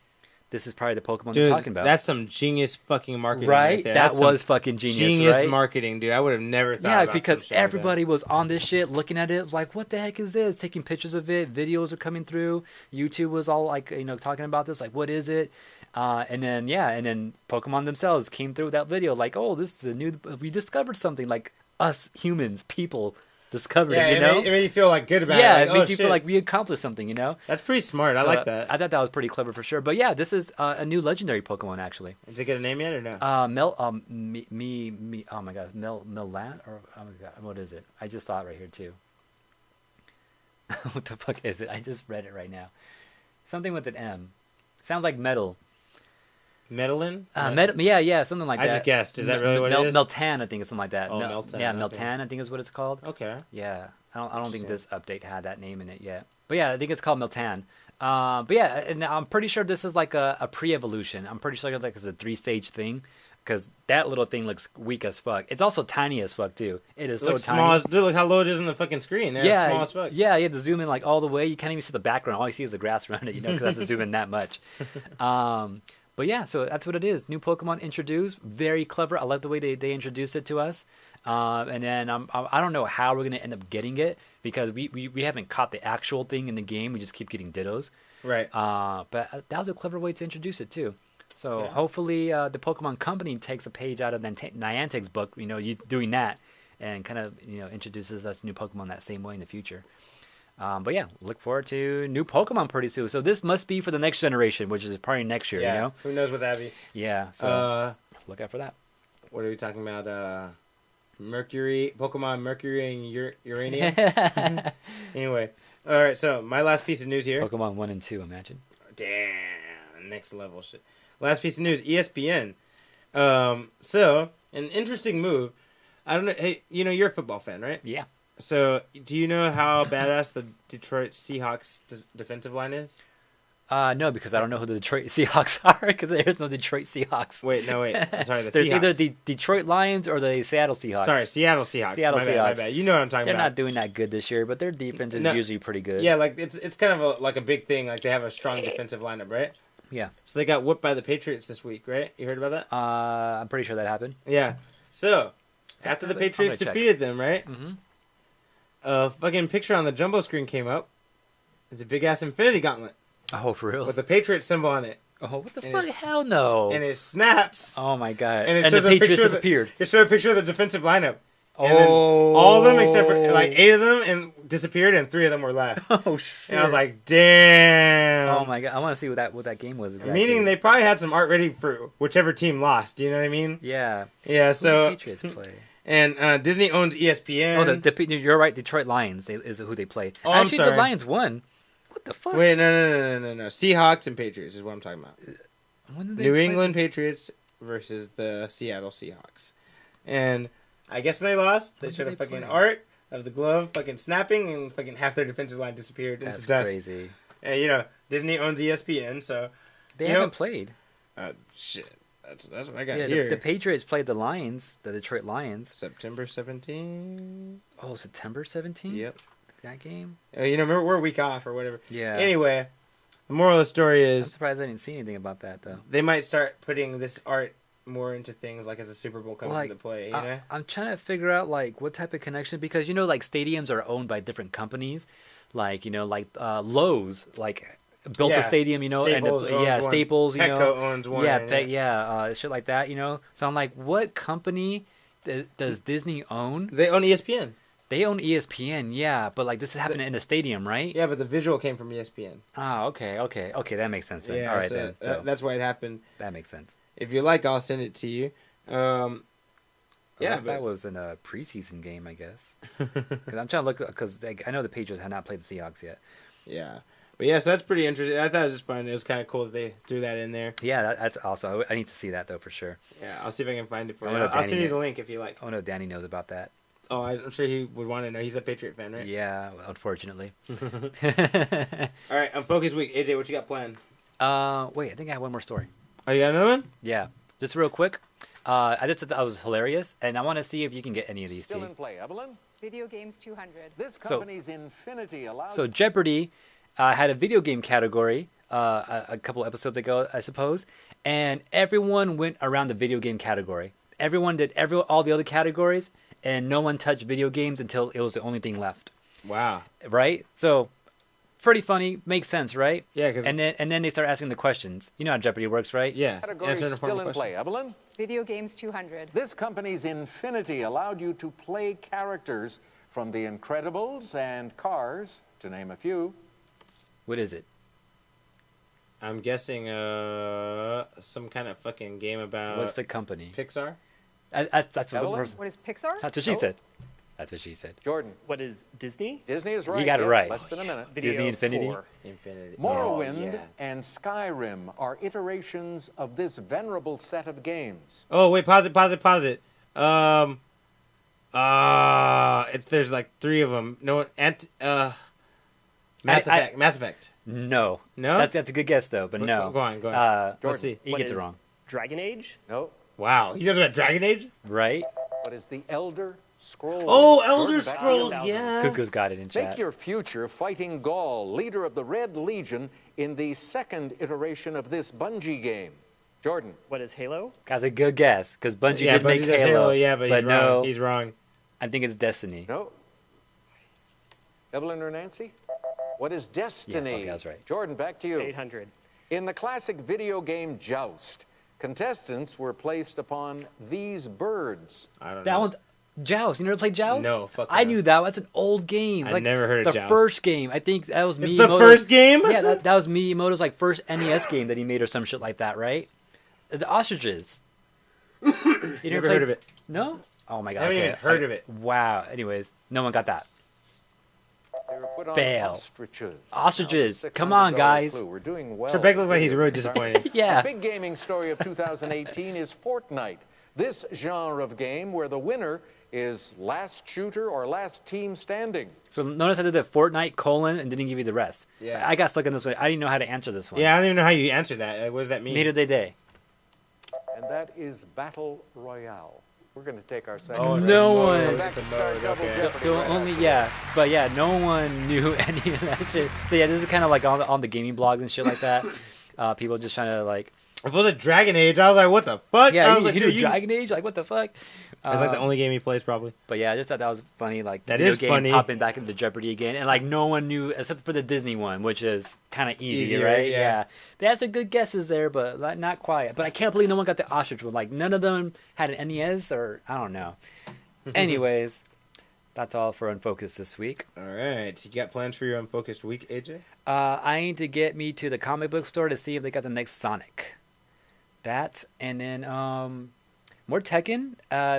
this is probably the Pokemon you're talking about. That's some genius fucking marketing right there. That was fucking genius, right? Marketing, dude. I would have never thought about because some shit everybody was on this shit, looking at it. It was like, what the heck is this? Taking pictures of it. Videos are coming through. YouTube was all like, you know, talking about this. Like, what is it? And then Pokemon themselves came through with that video. Like, oh, this is we discovered something. Like, us humans, people discovered it, you know? It made you feel like good about it. Yeah, like, it makes you feel like we accomplished something, you know? That's pretty smart. I like that. I thought that was pretty clever for sure. But yeah, this is a new legendary Pokemon, actually. Did they get a name yet or no? Oh my god, Melat? Or, oh my god, what is it? I just saw it right here too. What the fuck is it? I just read it right now. Something with an M. Sounds like metal. Medellin? Yeah, something like that. I just guessed. Is that really what it is? Meltan, I think it's something like that. Oh, Meltan. Yeah, Okay. Meltan, I think is what it's called. Okay. Yeah, I don't think this update had that name in it yet. But yeah, I think it's called Meltan. But yeah, and I'm pretty sure this is like a pre-evolution. I'm pretty sure it's like a 3-stage thing. Because that little thing looks weak as fuck. It's also tiny as fuck too. It is so tiny. Small dude, look how low it is on the fucking screen. It's small as fuck. Yeah, you have to zoom in like all the way. You can't even see the background. All you see is the grass around it, because I have to zoom in that much. But yeah, so that's what it is. New Pokemon introduced. Very clever. I love the way they introduced it to us. And then I don't know how we're going to end up getting it because we haven't caught the actual thing in the game. We just keep getting Dittos. Right. But that was a clever way to introduce it too. So hopefully the Pokemon Company takes a page out of Niantic's book, you doing that, and kind of introduces us new Pokemon that same way in the future. But yeah, look forward to new Pokemon pretty soon. So this must be for the next generation, which is probably next year. Yeah. Who knows what that'd be? Yeah. So look out for that. What are we talking about? Mercury, Pokemon Mercury and Uranium. Anyway, all right. So my last piece of news here. Pokemon 1 and 2, imagine. Damn, next level shit. Last piece of news, ESPN. So, an interesting move. I don't know. Hey, you're a football fan, right? Yeah. So, do you know how badass the Detroit Seahawks defensive line is? No, because I don't know who the Detroit Seahawks are, because there's no Detroit Seahawks. Wait. Sorry, the There's Seahawks. either the Detroit Lions or the Seattle Seahawks. Sorry, Seattle Seahawks. Seattle Seahawks. My bad. You know what I'm talking They're about. not doing that good this year, but their defense is usually pretty good. Yeah, like it's kind of like a big thing. Like they have a strong defensive lineup, right? Yeah. So they got whooped by the Patriots this week, right? You heard about that? I'm pretty sure that happened. Yeah. So, after the Patriots defeated them, right? Mm-hmm. A fucking picture on the jumbo screen came up. It's a big-ass Infinity Gauntlet. Oh, for real? With the Patriot symbol on it. Oh, what the fuck? Hell no. And it snaps. Oh, my God. And the Patriots disappeared. It showed a picture of the defensive lineup. And then all of them, except for like 8 of them, and disappeared, and 3 of them were left. Oh shit! And I was like, "Damn!" Oh my God! I want to see what that game was. Exactly. Meaning they probably had some art ready for whichever team lost. Do you know what I mean? Yeah. Yeah. So who the Patriots play. And Disney owns ESPN. Oh, you're right. Detroit Lions is who they play. Oh, Actually, I'm sorry. the Lions won. What the fuck? Wait, no. Seahawks and Patriots is what I'm talking about. When did they New play England this? Patriots versus the Seattle Seahawks, and I guess when they lost, they showed a fucking art of the glove fucking snapping, and fucking half their defensive line disappeared into dust. That's crazy. And Disney owns ESPN, so they haven't played. Shit. That's what I got Yeah, here. the Patriots played the Lions, the Detroit Lions. September 17th. Oh, September 17th? Yep. That game? Remember, we're a week off or whatever. Yeah. Anyway, the moral of the story I'm is surprised I didn't see anything about that, though. they might start putting this art more into things like as the Super Bowl comes into play, I'm trying to figure out like what type of connection, because like stadiums are owned by different companies, like Lowe's built a stadium, Staples owns Staples, one. Petco owns one. Shit like that, So I'm like, what company does Disney own? They own ESPN. They own ESPN, yeah, but this is happening in a stadium, right? Yeah, but the visual came from ESPN. Ah, okay, that makes sense then. Yeah, all right then. So that's why it happened. That makes sense. If you like, I'll send it to you. That was in a preseason game, I guess. Because I'm trying to look, because I know the Patriots had not played the Seahawks yet. Yeah. But yeah, so that's pretty interesting. I thought it was just fun. It was kind of cool that they threw that in there. Yeah, that's also. I need to see that, though, for sure. Yeah, I'll see if I can find it for you. I'll send you the link if you like. Oh, no, Danny knows about that. Oh, I'm sure he would want to know. He's a Patriot fan, right? Yeah, unfortunately. All right, Unfocused Week. AJ, what you got planned? Wait, I think I have one more story. Oh, you got another one? Yeah, just real quick. I just thought that was hilarious, and I want to see if you can get any of these. Still in play, Evelyn. Video Games 200. This company's Infinity allows. So Jeopardy had a video game category a couple episodes ago, I suppose, and everyone went around the video game category. Everyone did all the other categories, and no one touched video games until it was the only thing left. Wow. Right? So, pretty funny. Makes sense, right? Yeah. Cause and then they start asking the questions. You know how Jeopardy works, right? Yeah. Categories still in play, Evelyn. Video Games 200. This company's Infinity allowed you to play characters from The Incredibles and Cars, to name a few. What is it? I'm guessing some kind of fucking game about... What's the company? Pixar? That's what the Evelyn? person... What is Pixar? That's what she said. That's what she said. Jordan. What is Disney? Disney is right. You got it yes, right. Less than a minute. Video Disney Infinity? 4. Infinity. Morrowind yeah. and Skyrim are iterations of this venerable set of games. Oh wait, pause it. There's like 3 of them. No, Mass Effect. No. No? That's a good guess though, but no. Go on. Jordan. Let's see. He What gets it is wrong. Dragon Age? No. Wow, he knows about Dragon Age. Right? What is the Elder Scrolls? Oh, Elder Jordan, back to Scrolls, you. yeah. Cuckoo's got it in chat. Make your future fighting Gaul, leader of the Red Legion, in the second iteration of this Bungie game. Jordan. What is Halo? That's a good guess, because Bungie Yeah, did make Bungie does Halo. yeah, but he's wrong. no, He's wrong. I think it's Destiny. No. Evelyn or Nancy? What is Destiny? Yeah, okay, that's right. Jordan, back to you. 800. In the classic video game Joust, contestants were placed upon these birds. I don't know. That one's Joust. You never played Joust? No, fuck I no. knew that. That's an old game. I never heard of the Joust. first game. I think that was It's Miyamoto's. the first game? Yeah, that was Miyamoto's like first NES game that he made or some shit like that, right? The ostriches. You Never heard of it. No? Oh my god. I haven't okay. even heard of it. Wow. Anyways, no one got that. They were put on Fail. ostriches. Ostriches. Now, Come on, $600 guys. clue. We're doing well. Trebek looks like he's really disappointed. Yeah. The big gaming story of 2018 is Fortnite. This genre of game where the winner is last shooter or last team standing. So notice I did the Fortnite : and didn't give you the rest. Yeah. I got stuck in this one. I didn't know how to answer this one. Yeah, I don't even know how you answer that. What does that mean? Neither did they. And that is Battle Royale. We're going to take our second. Oh, it's break. No a one- mode. Back It's a to start mode. Double Okay. Jeopardy The right only after yeah, but yeah, no one knew any of that shit. So yeah, this is kind of like on the gaming blogs and shit like that. People just trying to like, If it was a Dragon Age, I was like, what the fuck? I yeah, was you like, do dude, Dragon Age, like what the fuck? It's like the only game he plays, probably. But yeah, I just thought that was funny. Like That video is game funny. popping back into Jeopardy again, and like no one knew except for the Disney one, which is kind of easy, Easier, right? yeah. They had some good guesses there, but like, not quite. But I can't believe no one got the ostrich one. Like none of them had an NES, or I don't know. Anyways, that's all for Unfocused this week. All right. You got plans for your Unfocused week, AJ? I need to get me to the comic book store to see if they got the next Sonic. That, and then more Tekken.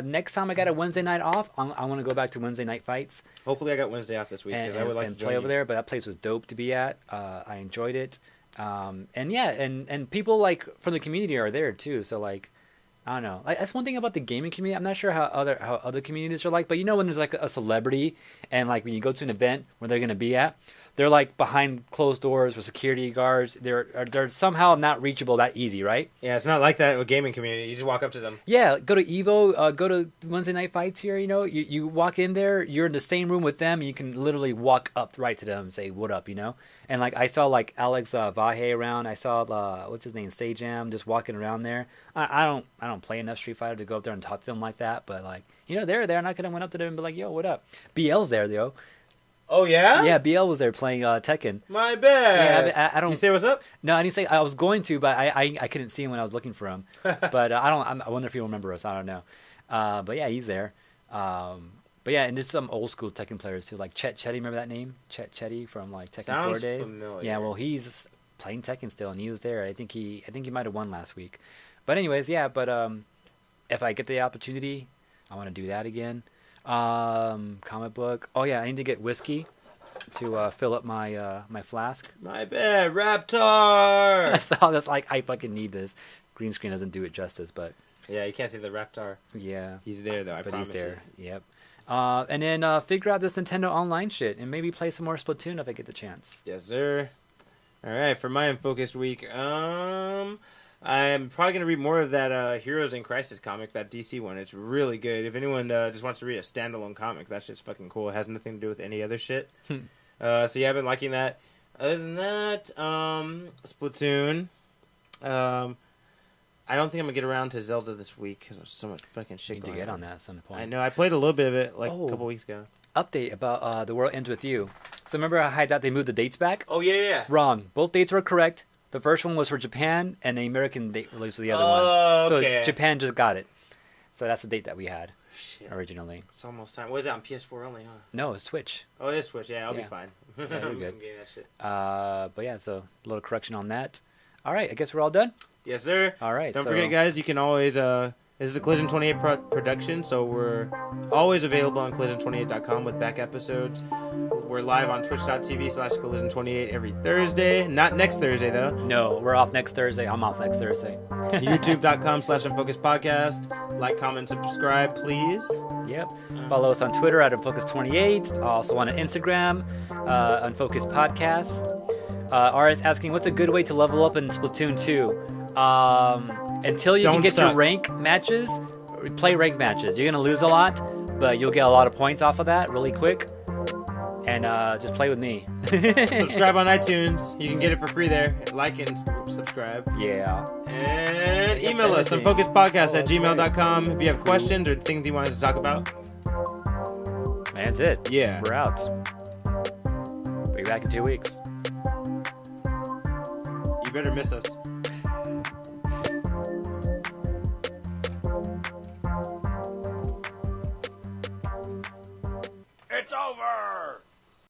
Next time I got a Wednesday night off, I want to go back to Wednesday night fights Hopefully I got Wednesday off this week, and, because I would like and to play join over you. there. But that place was dope to be at. I enjoyed it. And yeah, and people like from the community are there too. So like, I don't know. Like, that's one thing about the gaming community. I'm not sure how other communities are like, but you know when there's like a celebrity and like when you go to an event where they're gonna be at, they're like behind closed doors with security guards. They're somehow not reachable that easy, right? Yeah, it's not like that with gaming community. You just walk up to them. Yeah, go to Evo, go to Wednesday night fights here. You know, you walk in there, you're in the same room with them. You can literally walk up right to them and say, "What up?" You know. And like I saw like Alex Vahe around. I saw what's his name, Sajam, just walking around there. I don't play enough Street Fighter to go up there and talk to them like that. But like, you know, they're there, and I could have went up to them and be like, "Yo, what up?" BL's there though. Oh, yeah? Yeah, BL was there playing Tekken. My bad. Yeah, I don't. Did you say what's up? No, I didn't say. I was going to, but I couldn't see him when I was looking for him. But I wonder if he'll remember us. I don't know. But yeah, he's there. But yeah, and there's some old school Tekken players too, like Chet Chetty. Remember that name? Chet Chetty from like Tekken 4 Sounds days. familiar. Yeah, well, he's playing Tekken still, and he was there. I think he might have won last week. But anyways, yeah. But if I get the opportunity, I want to do that again. Comic book. Oh yeah, I need to get whiskey to fill up my my flask. My bad, Raptor! I saw this. Like, I fucking need this. Green screen doesn't do it justice, but Yeah, you can't see the Raptor. yeah. He's there, though, I But promise he's there. you. Yep. And then figure out this Nintendo Online shit and maybe play some more Splatoon if I get the chance. Yes, sir. All right, for my Unfocused week, I'm probably going to read more of that Heroes in Crisis comic, that DC one. It's really good. If anyone just wants to read a standalone comic, that shit's fucking cool. It has nothing to do with any other shit. So yeah, I've been liking that. Other than that, Splatoon. I don't think I'm going to get around to Zelda this week because there's so much fucking shit Need to going get on. on that at some point. I know. I played a little bit of it like Oh. a couple weeks ago. Update about The World Ends With You. So remember how I thought they moved the dates back? Oh, yeah. Wrong. Both dates were correct. The first one was for Japan, and the American date release of the other Oh, one. okay. So Japan just got it. So that's the date that we had Shit. originally. It's almost time. What is that on PS4 only, huh? No, it's Switch. Oh, it is Switch. Yeah, I'll be Yeah. fine. Yeah, you're I'm good. getting that shit. But yeah, so a little correction on that. All right, I guess we're all done. Yes, sir. All right. Don't so forget, guys, you can always This is a Collision 28 production, so we're always available on collision28.com with back episodes. We're live on twitch.tv/collision28 every Thursday. Not next Thursday, though. No, we're off next Thursday. I'm off next Thursday. YouTube.com/Unfocused Podcast. Like, comment, subscribe, please. Yep. Follow us on Twitter at Unfocused28. Also on Instagram, Unfocused Podcast. RS asking, what's a good way to level up in Splatoon 2? Until you can get to rank matches, play rank matches. You're going to lose a lot, but you'll get a lot of points off of that really quick. And just play with me. Subscribe on iTunes. You can get it for free there. Like it and subscribe. Yeah. And email us on focusedpodcast@gmail.com if you have questions or things you want us to talk about. That's it. Yeah. We're out. Be back in 2 weeks. You better miss us. It's over!